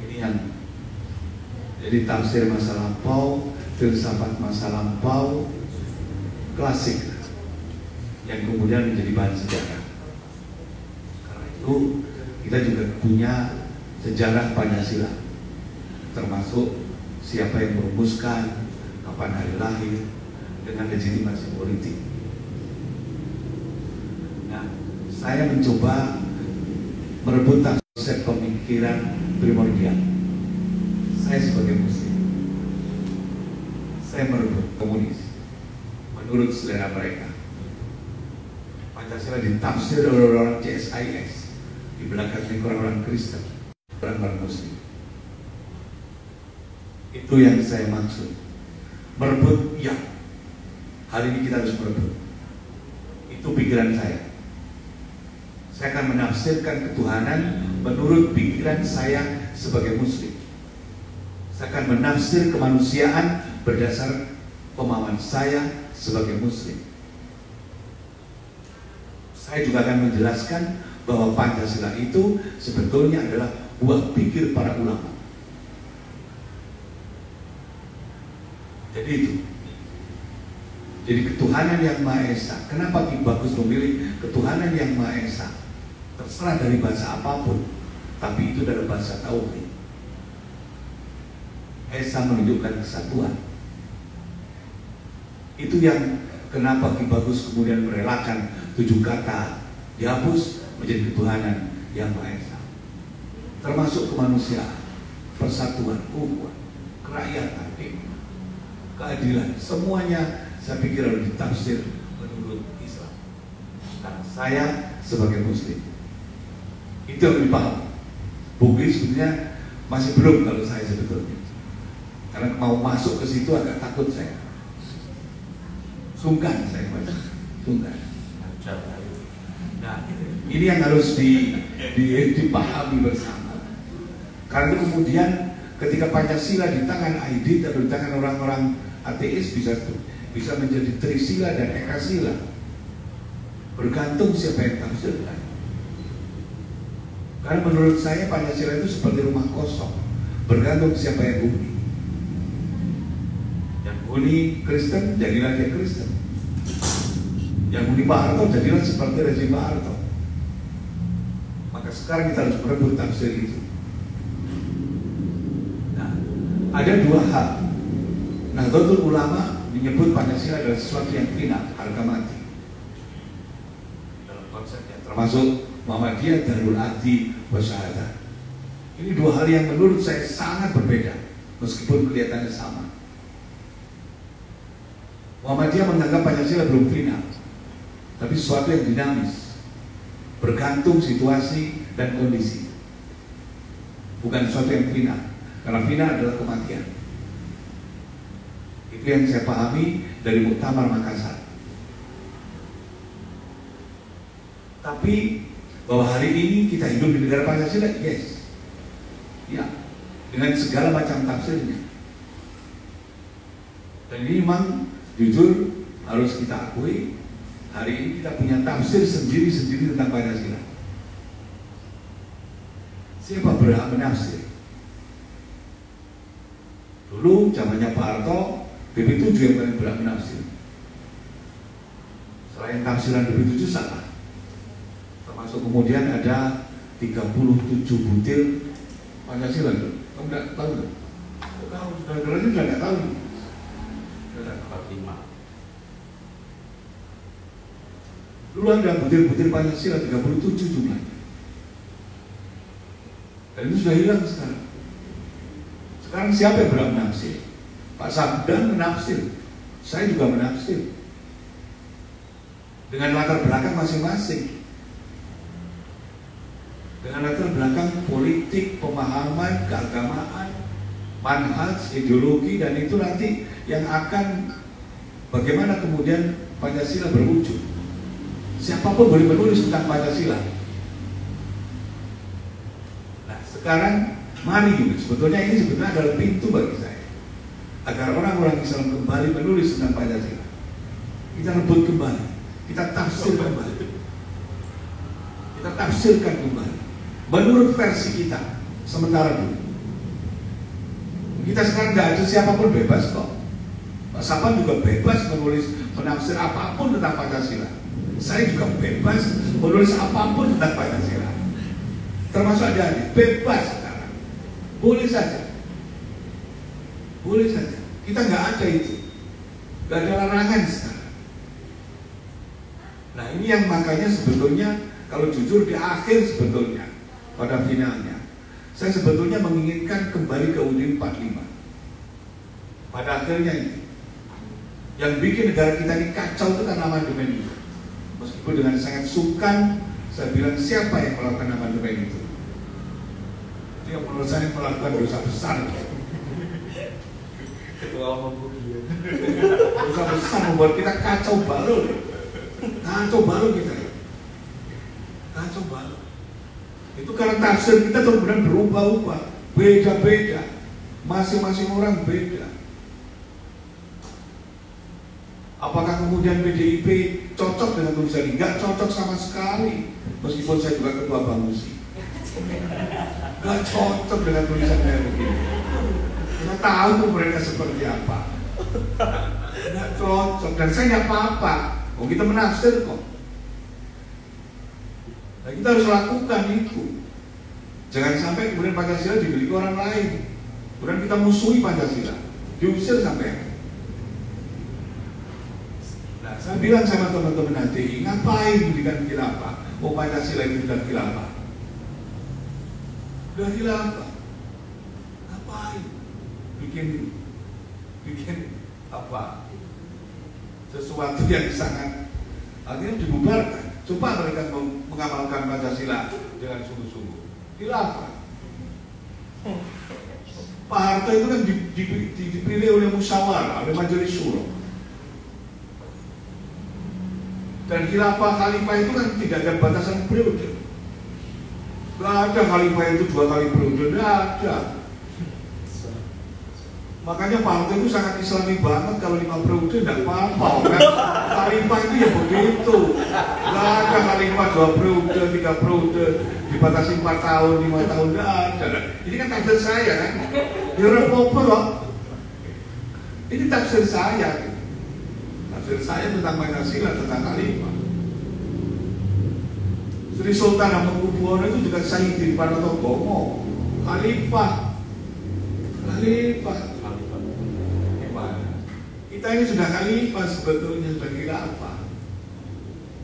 Ini yang jadi tafsir masa lampau, filsafat masa lampau, klasik yang kemudian menjadi bahan sejarah. Karena itu kita juga punya sejarah Pancasila, termasuk siapa yang merumuskan, kapan hari lahir, dengan legitimasi politik. Nah, saya mencoba merebut konsep pemikiran primordial. Saya sebagai Muslim, saya merebut komunis menurut selera mereka. Pancasila ditafsir oleh orang CSIS, di belakangnya orang-orang Kristen, orang-orang Muslim. Itu yang saya maksud. Merebut, ya. Hari ini kita harus merebut. Itu pikiran saya. Saya akan menafsirkan ketuhanan menurut pikiran saya sebagai Muslim. Saya akan menafsir kemanusiaan berdasar pemahaman saya sebagai Muslim. Saya juga akan menjelaskan bahwa Pancasila itu sebetulnya adalah buah pikir para ulama. Jadi itu. Jadi ketuhanan yang Maha Esa. Kenapa Ki Bagus memilih ketuhanan yang Maha Esa? Terserah dari bahasa apapun, tapi itu dalam bahasa tauhid. Esa menunjukkan kesatuan. Itu yang kenapa Ki Bagus kemudian merelakan 7 kata dihapus menjadi ketuhanan yang Maha Esa. Termasuk kemanusiaan, persatuan, ukhuwah, kerakyatan, keadilan, semuanya saya pikir harus ditafsir menurut Islam. Karena saya sebagai Muslim, itu yang dipahami. Bugis sebenarnya masih belum kalau saya sebetulnya. Karena mau masuk ke situ agak takut saya. Sungkan saya baca, sungkan. Nah, ini yang harus dipahami bersama. Karena kemudian ketika Pancasila di tangan Aidit atau di tangan orang-orang ateis bisa menjadi Trisila dan Ekasila. Bergantung siapa yang tafsirkan. Karena menurut saya Pancasila itu seperti rumah kosong, bergantung siapa yang huni. Yang huni Kristen, jadilah dia Kristen. Yang huni Pak Harto, jadilah seperti rezim Pak Harto. Maka sekarang kita harus merebut tafsir itu. Nah, ada 2 hal. Nahdlatul Ulama menyebut Pancasila adalah sesuatu yang final, harga mati. Dalam konsepnya, termasuk Muhammadiyah Darul Adli wa Syahadah. Ini 2 hal yang menurut saya sangat berbeda, meskipun kelihatannya sama. Muhammadiyah menganggap Pancasila belum final, tapi sesuatu yang dinamis, bergantung situasi dan kondisi. Bukan sesuatu yang final, karena final adalah kematian. Itu yang saya pahami dari Muktamar Makassar. Tapi bahwa hari ini kita hidup di negara Pancasila, yes, ya, dengan segala macam tafsirnya. Dan ini memang jujur harus kita akui, hari ini kita punya tafsir sendiri-sendiri tentang Pancasila. Siapa berhak menafsir? Dulu zamannya Pak Harto, BP7 yang paling berhak menafsir. Selain tafsiran BP7 salah. Termasuk kemudian ada 37 butir Pancasila, Kamu nggak tahu nggak? Tahu, saudara-saudaranya sudah nggak tahu. Sudah 45. Dulu ada butir-butir Pancasila 37 jumlahnya. Dan itu sudah hilang sekarang. Sekarang siapa yang berhak menafsir? Pak Sabdan menafsir, saya juga menafsir. Dengan latar belakang masing-masing. Dengan latar belakang politik, pemahaman, keagamaan, manhaj, ideologi, dan itu nanti yang akan bagaimana kemudian Pancasila berwujud. Siapapun boleh menulis tentang Pancasila. Nah, sekarang mari juga, sebetulnya ini sebetulnya adalah pintu bagi saya agar orang-orang Islam kembali menulis tentang Pancasila. Kita rebut kembali, kita tafsir kembali, kita tafsirkan kembali menurut versi kita. Sementara dulu kita sekarang nggak ada, siapapun bebas kok. Pak Sapan juga bebas menulis, menafsir apapun tentang Pancasila. Saya juga bebas menulis apapun tentang Pancasila. Termasuk adik-adik, bebas sekarang. Boleh saja. Boleh saja. Kita nggak ada itu. Nggak ada larangan sekarang. Nah, ini yang makanya sebetulnya kalau jujur di akhir sebetulnya pada finalnya saya sebetulnya menginginkan kembali ke UUD 45. Pada akhirnya ini yang bikin negara kita ini kacau itu karena amandemen itu. Meskipun dengan sangat sungkan saya bilang siapa yang melakukan amandemen itu? Dia menurut saya melakukan dosa besar. Ketua umum Dosa besar membuat kita kacau balau. Kacau balau kita. Kacau balau. Itu karena tafsir kita tuh benar berubah-ubah, beda-beda. Masing-masing orang beda. Apakah kemudian PDIP cocok dengan tulisan ini? Nggak cocok sama sekali. Meskipun saya juga ketua Bamusi, nggak cocok dengan tulisan kayak begini. Kita tahu mereka seperti apa. Nggak cocok. Dan saya nggak apa-apa. Oh, kita menafsir kok. Nah, kita harus lakukan itu. Jangan sampai kemudian Pancasila dimiliki orang lain. Kemudian kita musuhi Pancasila, diusir sampai. Saya bilang sama teman-teman nanti, ngapain pendidikan khilafah? Oh, Pancasila itu sudah khilafah. Sudah khilafah. Ngapain? Bikin apa? Sesuatu yang sangat akhirnya dibubarkan. Coba mereka mengamalkan Pancasila dengan sungguh-sungguh. Khilafah. Pak Harto itu kan dipilih oleh musyawarah, oleh majelis syuro. Dan khilafah khalifah itu kan tidak ada batasan periode. Gak ada khalifah itu 2 kali periode, tidak ada. Makanya Pak Harto itu sangat islami banget, kalau 5 periode tidak apa-apa kan? Khalifah itu ya begitu. Gak ada khalifah 2 periode, 3 periode, dibatasi 4 tahun, 5 tahun, tidak ada. Ini kan tafsir saya kan? Ya apa loh. Ini tafsir saya. Tafsir saya tentang Pancasila, tentang khalifah. Sri Sultan Hamengkubuwono itu juga Sayyidin Panotogomo, khalifah. Kita ini sudah khalifah sebetulnya, sudah khilafah.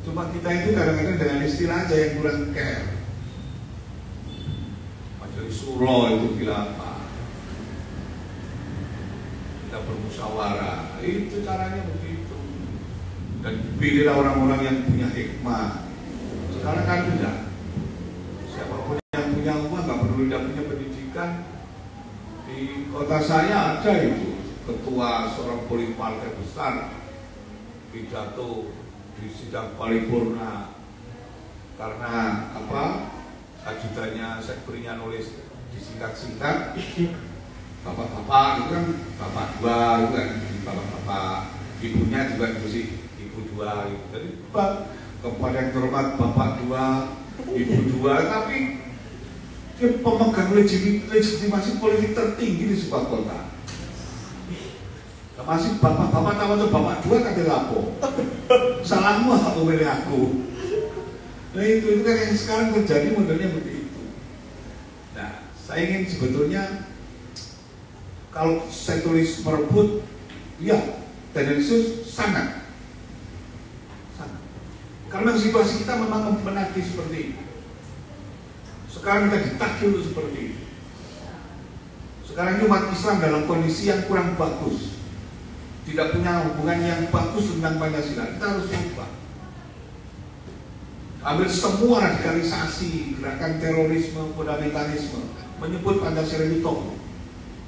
Cuma kita itu kadang-kadang dengan istilah aja yang kurang care. Majelis Syuro itu khilafah. Kita bermusyawarah, itu caranya begitu. Dan dipilihlah orang-orang yang punya hikmah. Sekarang kan tidak. Siapapun yang punya uang nggak perlu tidak punya pendidikan. Di kota saya ada itu ketua seorang partai besar pidato di sidang paripurna karena apa? Ajudannya sekurinya nulis disingkat-singkat. Bapak-bapak itu kan bapak 2 itu kan bapak-bapak, ibunya juga itu sih ibu 2 gitu. Jadi kepada yang terhormat bapak 2, ibu 2, tapi dia pemegang legitimasi politik tertinggi di sebuah kota. Masih bapak-bapak tahu tuh bapak 2 kata lapo. Salahmu aku milih aku. Nah itu kan yang sekarang terjadi modelnya begitu. Nah, saya ingin sebetulnya Kalau saya tulis merebut, ya, tendensius sangat. Karena situasi kita memang menagih seperti itu. Sekarang kita ditagih untuk seperti itu. Sekarang ini umat Islam dalam kondisi yang kurang bagus, tidak punya hubungan yang bagus tentang Pancasila. Kita harus ubah. Hampir semua radikalisasi, gerakan terorisme, fundamentalisme menyebut Pancasila itu tokoh.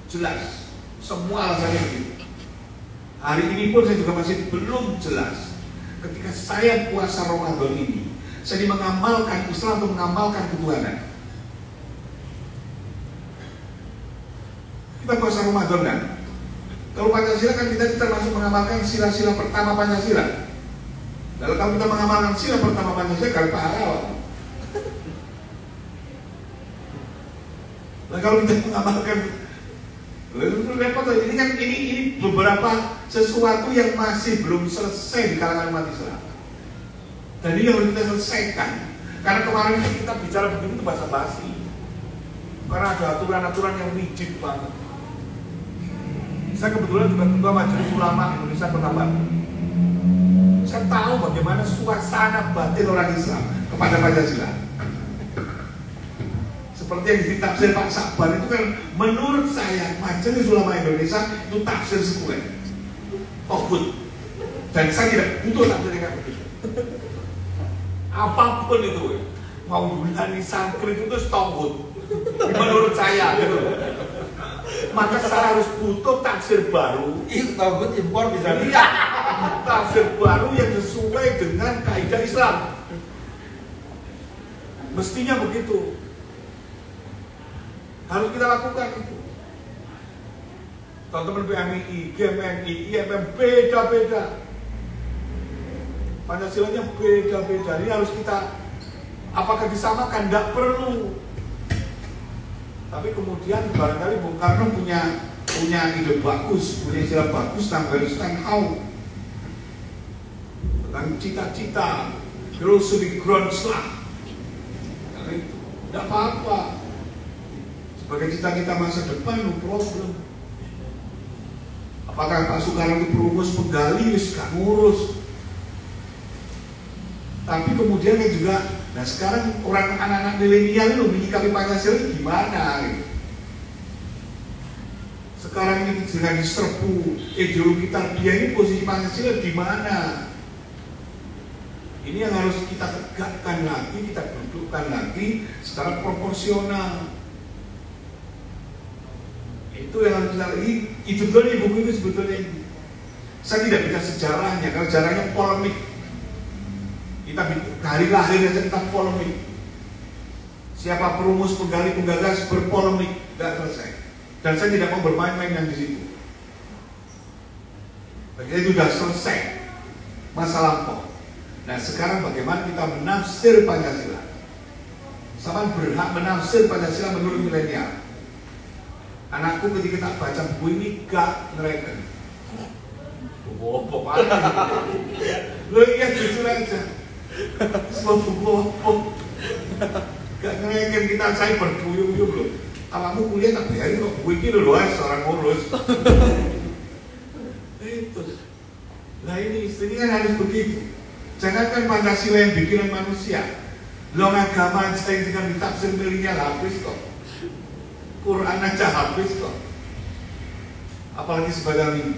Jelas, semua alasannya begitu. Hari ini pun saya juga masih belum jelas. Ketika saya puasa Ramadan ini, saya mengamalkan Islam atau mengamalkan ketuhanan. Kita puasa Ramadan kan? Kalau Pancasila kan kita termasuk mengamalkan sila-sila pertama Pancasila. Lalu kalau kita mengamalkan sila pertama Pancasila, kalau pahala. Nah kalau kita mengamalkan, repot. Ini kan ini beberapa sesuatu yang masih belum selesai di kalangan umat Islam. Dan ini harus kita selesaikan. Karena kemarin kita bicara begini itu basa-basi. Karena ada aturan-aturan yang rigid banget. Saya kebetulan juga ketua Majelis Ulama Indonesia Kota Batu. Saya tahu bagaimana suasana batin orang Islam kepada Pancasila. Seperti yang ditafsir Pak Sakban itu kan, menurut saya Majelis Ulama Indonesia itu tafsir sekuler, togut. Dan saya tidak butuh tafsir kayak begitu. Apapun itu, mau Yunani, Sanskrit itu togut. Menurut saya, gitu. Maka saya harus butuh tafsir baru. Itu togut impor bisa. Iya, tafsir baru yang sesuai dengan kaidah Islam. Mestinya begitu. Harus kita lakukan itu. Teman-teman PMI, GMNI, IMM beda-beda. Pancasilanya beda-beda. Ini harus kita, apakah disamakan? Tidak perlu. Tapi kemudian barangkali Bung Karno punya ide bagus, punya istilah bagus tentang Bernstein how, tentang cita-cita, philosophy groundslag. Karena itu tidak apa-apa. Sebagai cita-cita masa depan, no problem. Apakah Pak Soekarno itu perumus penggali, gak ngurus. Tapi kemudian juga, nah sekarang orang anak-anak milenial itu menyikapi Pancasila gimana? Gitu. Sekarang ini dengan diserbu ideologi tarbiyah ini, posisi Pancasila di mana? Ini yang harus kita tegakkan lagi, kita dudukkan lagi secara proporsional. Itu yang harus kita lagi. Itu dulu buku itu sebetulnya. Saya tidak baca sejarahnya, karena sejarahnya polemik. Kita hari lahirnya tentang polemik. Siapa perumus, penggali, penggagas, berpolemik, tidak selesai. Dan saya tidak mau bermain-main yang di situ. Bagaimana itu sudah selesai masa lampau. Nah sekarang bagaimana kita menafsir Pancasila? Sama berhak menafsir Pancasila menurut milenial. Anakku ketika tak baca buku ini gak ngereken. Buku apa? Lo iya jujur aja. Semua buku apa? Gak ngereken, kita saya berduyung-duyung loh. Kamu kuliah tak bayarin kok, buku ini loh seorang ngurus. Itu. Nah ini kan harus begitu. Jangankan Pancasila yang bikinan manusia. Lo agama aja yang dengan ditafsir milenial habis kok. Quran aja habis kok. Apalagi sebagian ini.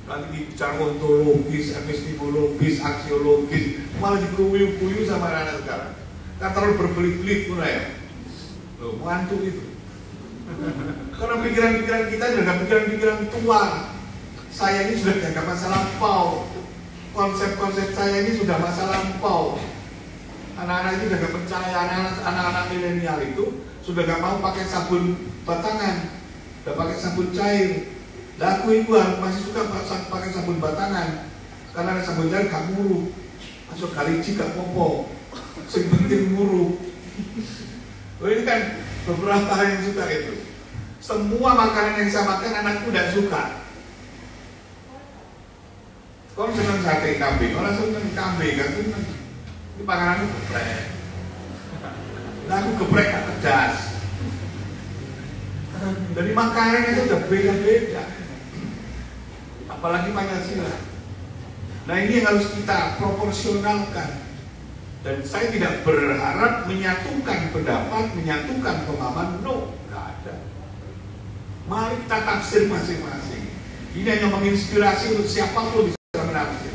Nanti bicara ontologis, epistemologis, aksiologis, malah dikuyu-kuyu sama anak sekarang. Kan terlalu berbelit-belit pun ya. Loh, ngantuk itu. Karena pikiran-pikiran kita sudah pikiran-pikiran tua. Saya ini sudah dianggap masa lampau. Konsep-konsep saya ini sudah masa lampau. Anak-anak itu sudah gak percaya, anak-anak milenial itu sudah gak mau pakai sabun batangan, udah pakai sabun cair. Lah aku itu masih suka pakai sabun batangan, karena ada sabun cair gak nguruh, masuk galiji gak popo, sing penting nguruh. Oh, ini kan beberapa hal yang suka itu. Semua makanan yang saya makan anakku tidak suka. Kau senang sate kambing, orang senang kambing kan senang. Ini pangananku geprek. Nah aku geprek gak pedas. Dari Makassar itu udah beda-beda. Apalagi Pancasila. Nah ini yang harus kita proporsionalkan. Dan saya tidak berharap menyatukan pendapat, menyatukan pemahaman, no, nggak ada. Mari kita tafsir masing-masing. Ini hanya menginspirasi untuk siapapun bisa menafsir.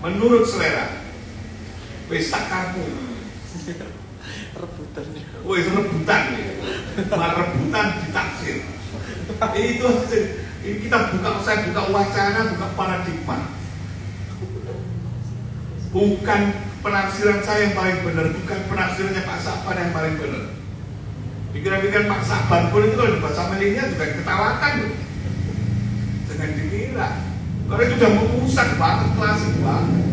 Menurut selera. Pesta kamu. Rebutan. Woi, rebutan nih. Rebutan ditafsir. Itu kita saya buka wacana, buka paradigma. Bukan penafsiran saya yang paling benar, bukan penafsirannya Pak Saban yang paling benar. Pikiran-pikiran Pak Saban pun itu kalau dibaca milenial juga ketawakan loh. Jangan dikira. Karena itu sudah merusak banget, klasik banget.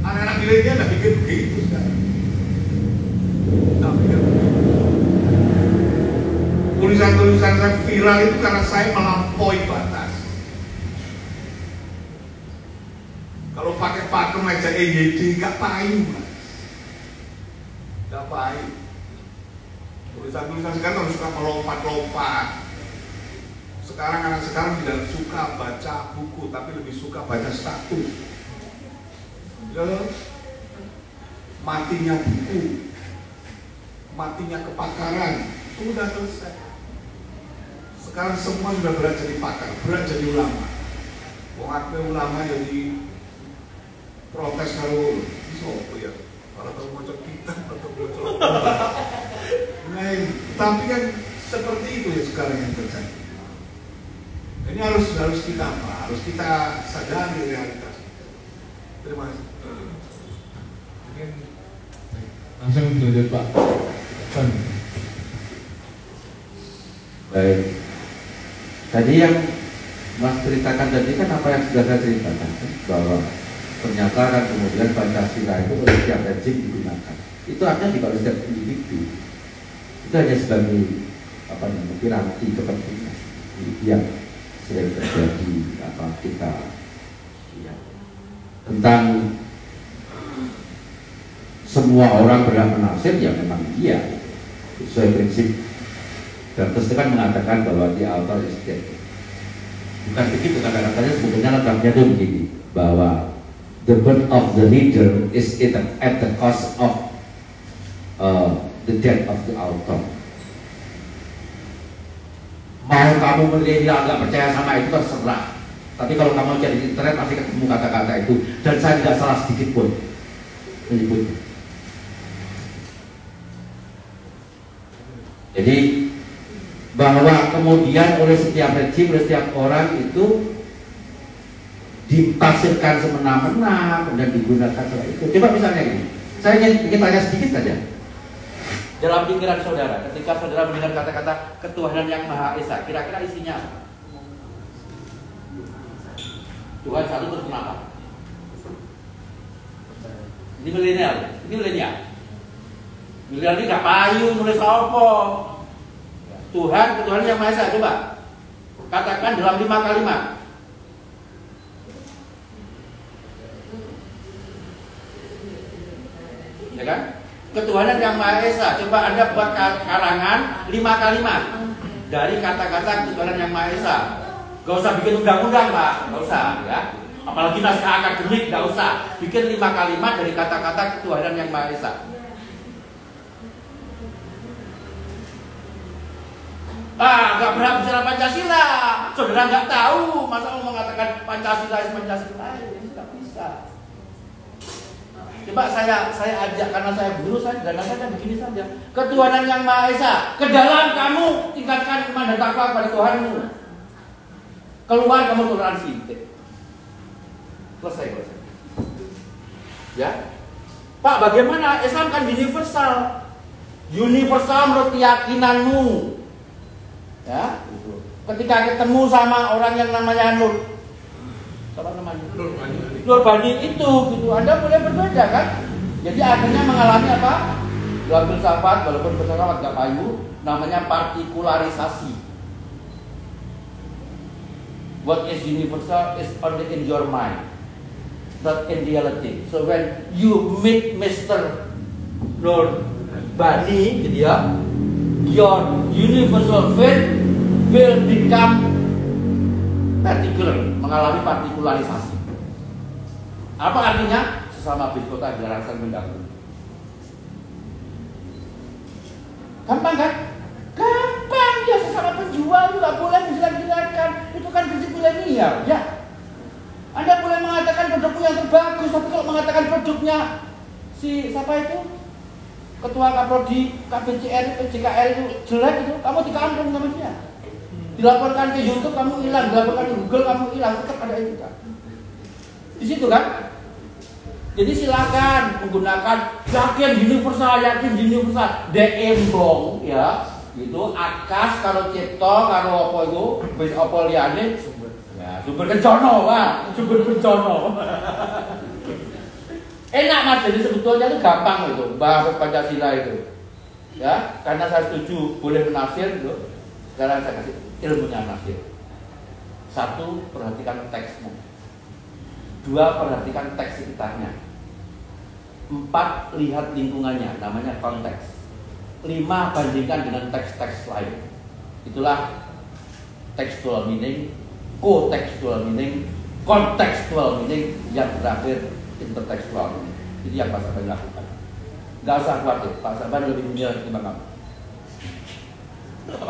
Anak-anak milenial tidak pikir begitu sekarang. Tulisan-tulisan saya viral itu karena saya melampaui batas. Kalau pakai pakem aja EYD gak payu, Mas. Gak payu. Tulisan-tulisan sekarang harus suka melompat-lompat. Sekarang anak sekarang tidak suka baca buku, tapi lebih suka baca status. Ya, matinya buku, matinya kepakaran, sudah selesai. Sekarang semua sudah berat jadi pakar, berat jadi ulama. Wong ulama jadi protes kalau sopo ya, kalau tahu bocor kita atau bocor. Nah, tapi kan seperti itu ya sekarang yang terjadi. Ini harus kita apa? Harus kita sadari realitas. Terima kasih. Mungkin langsung dilanjut Pak. Baik. Tadi yang Mas ceritakan tadi kan apa yang sudah saya ceritakan, bahwa ternyata kan kemudian Pancasila itu oleh setiap rejim digunakan. Itu artinya di oleh setiap individu. Itu hanya sebagai apa namanya piranti kepentingan yang sering terjadi apa kita ya, tentang semua orang berhak menafsir ya memang iya sesuai prinsip. Dan terus kan mengatakan bahwa di author is dead. Bukan begitu kata-katanya, sebetulnya lengkapnya itu begini, bahwa the birth of the leader is at the cost of the death of the author. Mau kamu milenial nggak percaya sama itu terserah. Tapi kalau kamu cari di internet pasti ketemu kata-kata itu, dan saya tidak salah sedikit pun menyebutnya. Jadi bahwa kemudian oleh setiap rejim, oleh setiap orang itu ditafsirkan semena-mena, kemudian digunakan seperti itu. Coba misalnya gini, saya ingin tanya sedikit saja. Dalam pikiran saudara, ketika saudara mendengar kata-kata ketuhanan yang Maha Esa, kira-kira isinya apa? Tuhan satu terus kenapa? Ini milenial. Milenial ini gak payu nulis apa? Tuhan, ketuhanan yang Maha Esa, coba katakan dalam 5 kalimat. Ya kan? Ketuhanan yang Maha Esa, coba Anda buat karangan 5 kalimat dari kata-kata ketuhanan yang Maha Esa. Gak usah bikin undang-undang, Pak, gak usah ya. Apalagi naskah akademik, gak usah. Bikin 5 kalimat dari kata-kata ketuhanan yang Maha Esa. Gak berhak bicara Pancasila. Saudara nggak tahu, masa mau mengatakan Pancasila ini nggak bisa. Coba saya ajak, karena saya guru, saya dan saya begini saja. Ketuhanan yang Maha Esa, ke dalam kamu tingkatkan iman dan takwa pada Tuhanmu. Keluar kamu toleransi. Selesai. Ya, Pak, bagaimana Islam kan universal? Universal menurut keyakinanmu. Ya, ketika ketemu sama orang yang namanya Nur, apa namanya? Nur Bani itu, gitu, Anda boleh berbeda kan? Jadi akhirnya mengalami apa? Dalam filsafat, walaupun filsafat gak payu, namanya partikularisasi. What is universal is only in your mind, not in reality. So when you meet Mr. Nur Bani, gitu ya, your universal faith will become particular, mengalami partikularisasi. Apa artinya? Sesama bis kota dilarang mendahului. Gampang kan? Gampang ya, sesama penjual itu nggak boleh dijelas-jelaskan. Itu kan prinsip milenial, ya. Anda boleh mengatakan produkku yang terbagus, tapi kalau mengatakan produknya si siapa itu? Ketua Kaprodi KBCR, JKR itu jelek itu, kamu dikampung sama dia. Dilaporkan ke YouTube kamu hilang, dilaporkan ke Google kamu hilang, tetap ada etika. Di situ kan? Jadi silakan menggunakan yakin universal, deemblong ya. Itu akas karo cipta karo apa itu, wis apa liyane ya, sumber kencana, Pak, sumber kencana. Enak Mas, jadi sebetulnya itu gampang itu, bahas Pancasila itu. Ya, karena saya setuju boleh menafsir gitu. Sekarang saya kasih ilmunya menafsir. 1, perhatikan teksnya. 2, perhatikan teks sekitarnya. 4, lihat lingkungannya, namanya konteks. 5, bandingkan dengan teks-teks lain. Itulah textual meaning, co-textual meaning, contextual meaning, yang berakhir intertekstual. Itu yang Pak Saban lakukan. Gak usah khawatir, Pak Saban lebih mulia ketimbang kamu.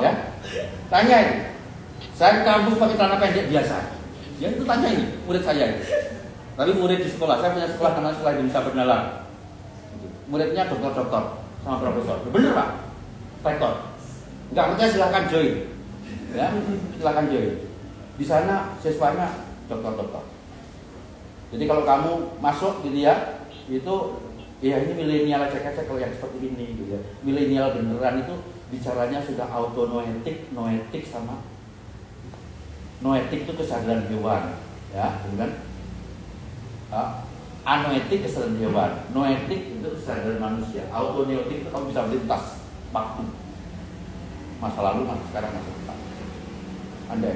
Ya, tanya ini. Saya ke kampus pakai celana pendek biasa. Ya itu tanya ini, murid saya itu. Tapi murid di sekolah, saya punya sekolah namanya Sekolah Indonesia Bernalar. Muridnya dokter-dokter sama profesor. Bener Pak, rektor. Enggak percaya silahkan join. Ya, silahkan join. Di sana siswanya dokter-dokter. Jadi kalau kamu masuk gitu ya, itu ya ini milenial cek-cek kalau yang seperti ini gitu ya. Milenial beneran itu bicaranya sudah autonoetik, noetik sama noetik itu kesadaran hewan, ya, kemudian anoetik kesadaran hewan, noetik itu kesadaran manusia, autonoetik itu kamu bisa melintas waktu, masa lalu, masa sekarang, masa depan. Anda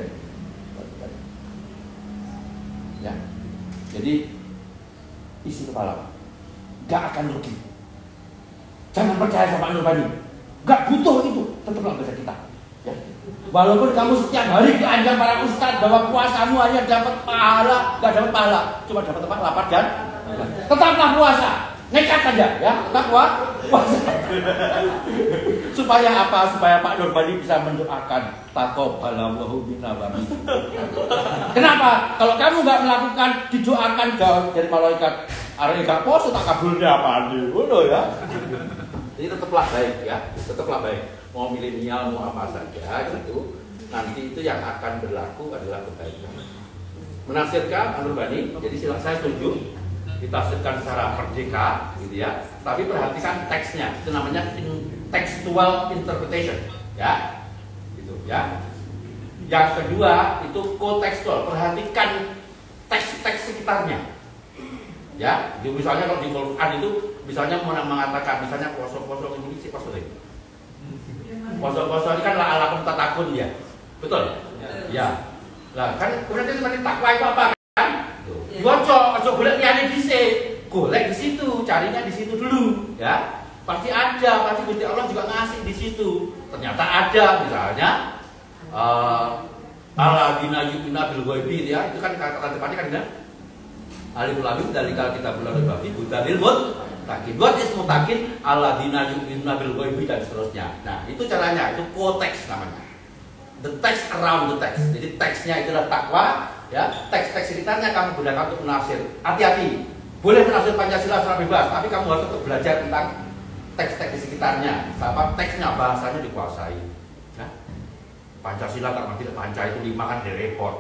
ya, jadi isi kepala, gak akan rugi. Jangan percaya sama Nurbani, gak butuh itu, tetaplah baca kita. Ya. Walaupun kamu setiap hari diancam para ustadz bahwa puasamu hanya dapat pahala, gak dapat pahala, cuma dapat tempat lapar dan tetaplah puasa, nekat saja, ya, tetap puasa. Supaya apa? Supaya Pak Nurbani bisa mendoakan taqabbalallahu minna wa minkum. Kenapa? Kalau kamu nggak melakukan, didoakan jauh dari malaikat. Arek gak poso tak kabulnya apa nih, ngono ya. Jadi tetaplah baik ya, tetaplah baik. Mau milenial mau apa saja gitu, nanti itu yang akan berlaku adalah kebaikan. Menafsirkan Pak Nurbani, jadi silakan, saya setuju ditafsirkan secara merdeka gitu ya. Tapi perhatikan teksnya, itu namanya textual interpretation ya. Gitu ya. Yang kedua itu kotekstual, perhatikan teks-teks sekitarnya. Ya, misalnya kalau di Quran itu misalnya mengatakan misalnya kosong-kosong ini si kosong ini. Kosong-kosong ini kan ala tatakun ya. Betul? Ya. Lah kan kemudian seperti takwa itu apa kan? Ojo golek liyane dhisik. Golek di situ, carinya di situ dulu, ya. Pasti ada, pasti Gusti Allah juga ngasih di situ. Ternyata ada misalnya alladzina yu'minuna bil ghaibi ya. Itu kan kata depannya kan alif lam mim dalikal kitabul babi budalil muttaqin. Buat ismu takin alladzina yu'minuna bil ghaibi dan seterusnya. Nah, itu caranya, itu konteks namanya. The text around the text. Jadi teksnya itulah takwa, ya. Teks-teks sekitarnya kamu gunakan untuk menafsir. Hati-hati. Boleh menafsir Pancasila secara bebas, tapi kamu harus tetap belajar tentang teks-teks di sekitarnya. Apa teksnya, bahasanya dikuasai. Ya. Pancasila tak mati panca itu 5 kan repot.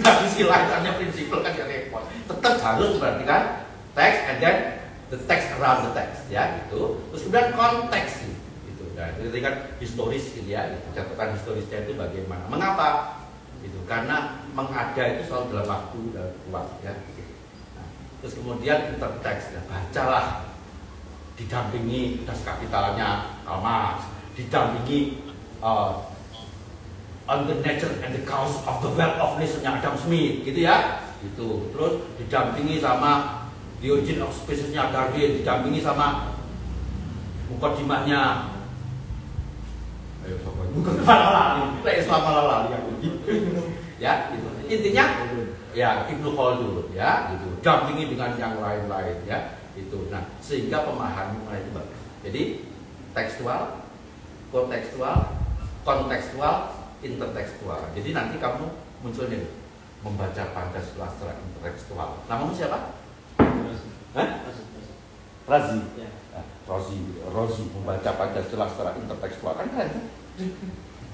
Tapi silahkannya prinsipal kan ya repot. Tetap harus memperhatikan teks and then the text around the text ya gitu. Terus kemudian konteks gitu. Nah, itu kan historis gitu ya. Catatan historisnya itu bagaimana? Mengapa? Itu karena mengada itu selalu dalam waktu dan ruang ya. Nah, terus kemudian interteks ya, bacalah didampingi das kapitalnya Marx, didampingi On the Nature and the Cause of the Wealth of Nation-nya Adam Smith gitu ya. Gitu. Terus didampingi sama The Origin of Species-nya Darwin, didampingi sama mukadimahnya Islam malah lali aku. Ya, gitu. Intinya ya Ibnu Khaldun ya, gitu. Dampingi dengan yang lain-lain ya, itu. Nah, sehingga pemahaman itu bagus. Jadi tekstual, kontekstual, intertekstual. Jadi nanti kamu munculnya membaca Pancasila secara intertekstual. Namamu siapa? Razi. Ya. Rozi membaca Pancasila secara intertekstual kan keren.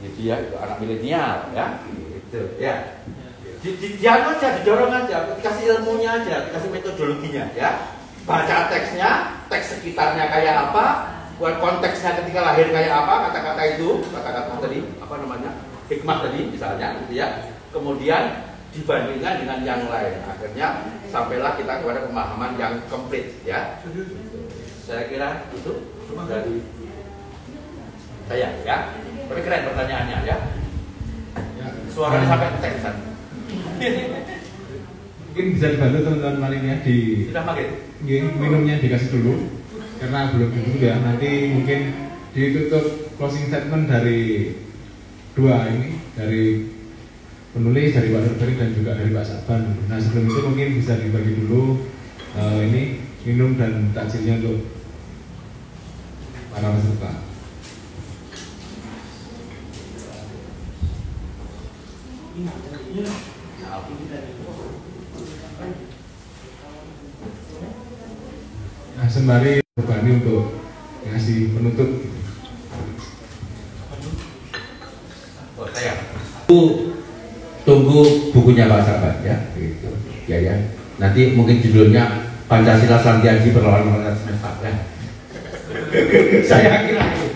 Jadi ya itu anak milenial ya. Gitu ya. Dianu aja, didorong aja, dikasih ilmunya aja, dikasih metodologinya ya. Baca teksnya, teks sekitarnya kayak apa, konteksnya ketika lahir kayak apa, kata-kata tadi, apa namanya, hikmah tadi misalnya, gitu ya. Kemudian dibandingkan dengan yang lain, akhirnya sampailah kita kepada pemahaman yang komplit ya. Saya kira itu dari saya ya. Tapi keren pertanyaannya ya. Suaranya sampai teksan. Mungkin bisa dibantu teman-teman lainnya di Sudah maghrib? Minumnya dikasih dulu karena belum ditutup ya. Nanti mungkin ditutup closing statement dari dua ini, dari penulis, dari Pak Nurbani dan juga dari Pak Saban. Nah sebelum itu mungkin bisa dibagi dulu ini minum dan takjilnya untuk para peserta. Nah, sembari Nurbani untuk ngasih penutup. Oh, saya. Tunggu bukunya Pak Saban ya, gitu. Ya. Nanti mungkin judulnya Pancasila Santiaji Perlawanan Melawan Semesta ya. Saya kira itu.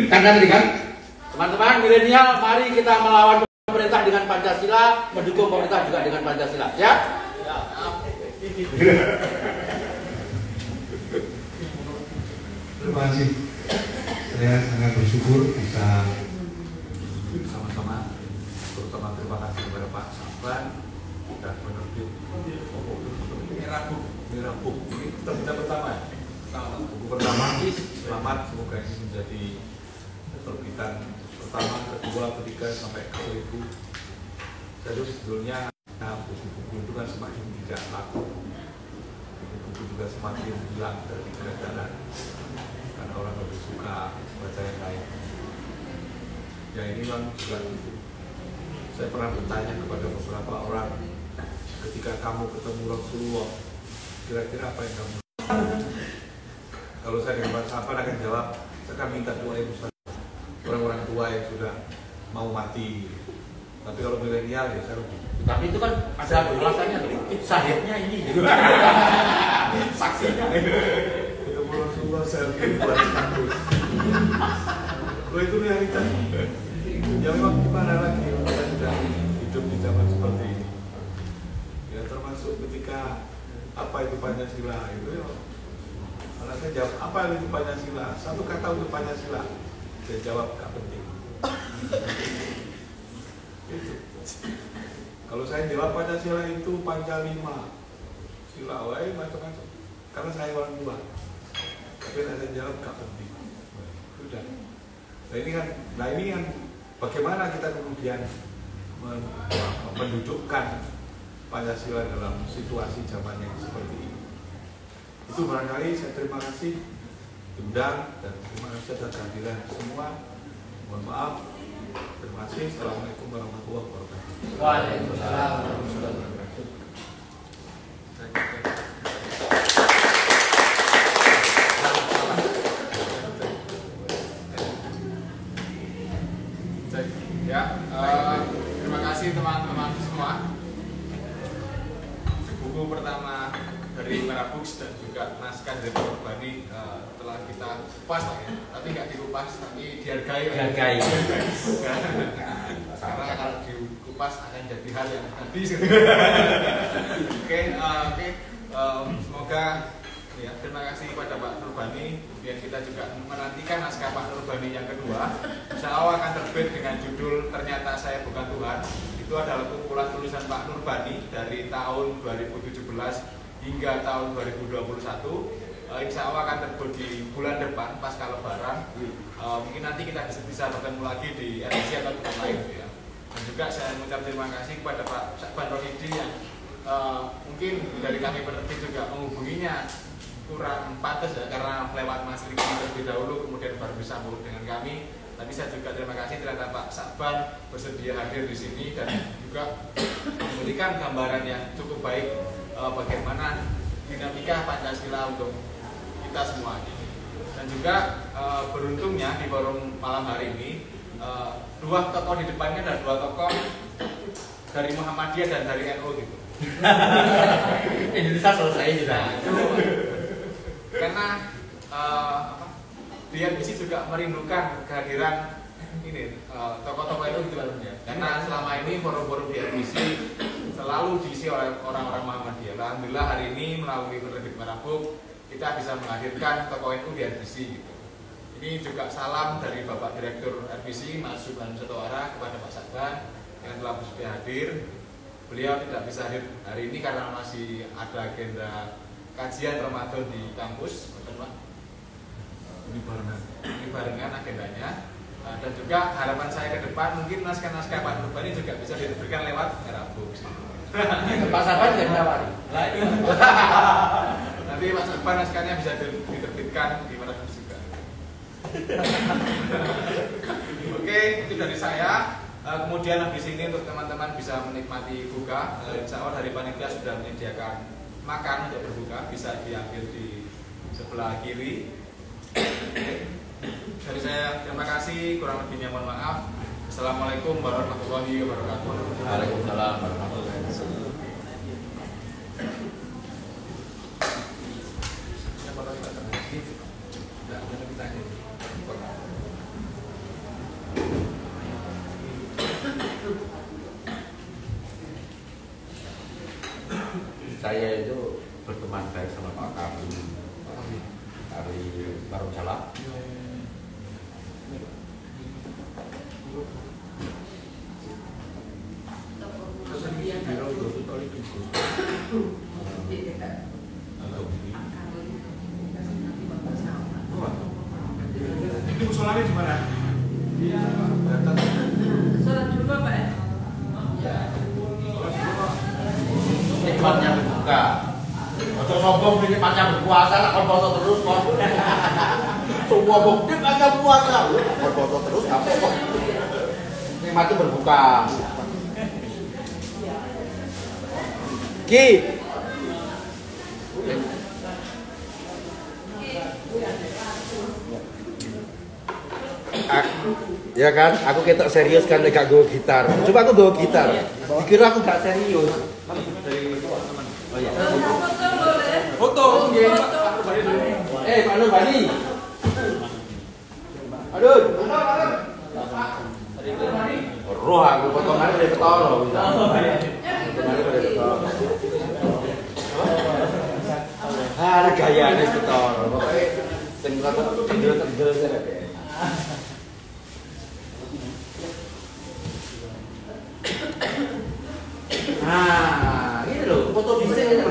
Kan tadi kan, teman-teman milenial, mari kita melawan pemerintah dengan Pancasila, mendukung pemerintah juga dengan Pancasila, ya? Terima kasih. Saya sangat bersyukur bisa Sama-sama, terutama terima kasih kepada Pak Saban dan penerbit Merah Book. Ini kita pertama ya. Buku pertama, selamat, semoga ini menjadi terbitan pertama, kedua, ketiga sampai ke 1000. Jadi sebetulnya buku-buku itu kan semakin tidak laku, buku juga semakin hilang dari peredaran karena orang lebih suka baca yang lain. Ya ini kan juga saya pernah bertanya kepada beberapa orang, ketika kamu ketemu Rasulullah, kira-kira apa yang kamu? Kalau saya dengan Pak Saban akan jawab, saya akan minta doa ibu saya, orang-orang tua yang sudah mau mati. Tapi kalau milenial ya saya rugi. Tapi itu kan ada alasannya tuh, sahihnya ini. Saksinya. Ketemu Rasulullah saya buat status. Kalau itu realitas. Ya memang gimana lagi kita sudah hidup di zaman seperti ini. Ya termasuk ketika apa itu Pancasila itu ya. Kalau saya jawab apa itu Pancasila, satu kata untuk Pancasila, saya jawab gak penting. Itu. Kalau saya jawab Pancasila itu Pancalima, sila wae macam-macam. Karena saya orang tua. Tapi saya jawab gak penting. Sudah. Nah ini kan bagaimana kita kemudian mendudukkan Pancasila dalam situasi zaman yang seperti ini. Itu barangkali saya terima kasih diundang dan terima kasih atas kehadiran semua. Mohon maaf. Terima kasih. Assalamualaikum warahmatullahi wabarakatuh. Waalaikumsalam warahmatullahi wabarakatuh. Ya, terima kasih teman-teman semua. Buku pertama dari Merah Books dan juga naskah dari Pak Nurbani telah kita kupas lah ya, tapi nggak dikupas, tapi dihargai. Karena kalau dikupas akan jadi hal yang habis. Oke, semoga ya, terima kasih kepada Pak Nurbani. Kemudian kita juga menantikan naskah Pak Nurbani yang kedua. Insya Allah akan terbit dengan judul Ternyata Saya Bukan Tuhan. Itu adalah kumpulan tulisan Pak Nurbani dari tahun 2017 hingga tahun 2021. Insya Allah akan terbit di bulan depan pasca Lebaran. Mungkin nanti kita bisa bertemu lagi di edisi atau tempat lain ya. Dan juga saya mengucap terima kasih kepada Pak Sakban Rosidi yang mungkin dari kami penerbit juga menghubunginya kurang pantas ya, karena lewat Mas Riki terlebih dahulu kemudian baru disambung dengan kami. Tapi saya juga terima kasih terhadap Pak Sakban bersedia hadir di sini dan juga memberikan gambaran yang cukup baik bagaimana dinamika Pancasila untuk kita semua. Dan juga beruntungnya di forum malam hari ini dua tokoh di depannya ada dua tokoh dari Muhammadiyah dan dari NU gitu. Indonesia selesai juga. Karena di RBC juga merindukan kehadiran ini tokoh-tokoh itu gitu ya. Karena selama ini forum-forum di RBC selalu diisi oleh orang-orang Muhammadiyah. Alhamdulillah hari ini melalui penerbit Marabuk kita bisa menghadirkan tokoh NU di RBC gitu. Ini juga salam dari Bapak Direktur RBC Mas Subhan Setowara kepada Pak Sakban yang telah bersedia hadir. Beliau tidak bisa hadir hari ini karena masih ada agenda kajian Ramadan di kampus, betul Pak? Ini barengan agendanya. Dan juga harapan saya ke depan mungkin naskah-naskah Pak Nurbani juga bisa diberikan lewat Marabuk. Pak Sakban jadi tawari. Nanti Pak Sakban naskahnya bisa diterbitkan di Marabuk juga. Oke, itu dari saya. Kemudian habis ini untuk teman-teman bisa menikmati buka. Insya Allah dari panitia sudah menyediakan makan untuk berbuka, bisa diambil di sebelah kiri. Dari saya terima kasih, kurang lebihnya mohon maaf. Assalamualaikum warahmatullahi wabarakatuh. Waalaikumsalam warahmatullahi wabarakatuh. Saya itu berteman baik sama Pak Kapri dari Barong Salah. Ini musolanya di mana? Iya, Sholat dulu Pak ya? Nikmatnya berbuka. Ojo sombong nikmatnya berpuasa, nak kon poso terus kon. Semua bukti nikmatnya puasa. Kon poso terus apa kok? Nikmatnya berbuka. Ki. Ya kan, aku ketok serius kan gak gue gitar. Coba aku gue gitar. Dikira aku gak serius. Oh iya. Foto boleh? Foto, nggih. Pak Nurbani. Aduh. Roh aku potongannya dari ketoro. Ada gayanya ketoro. Pokoknya sing tendel saya. Nah, ini loh foto di sini.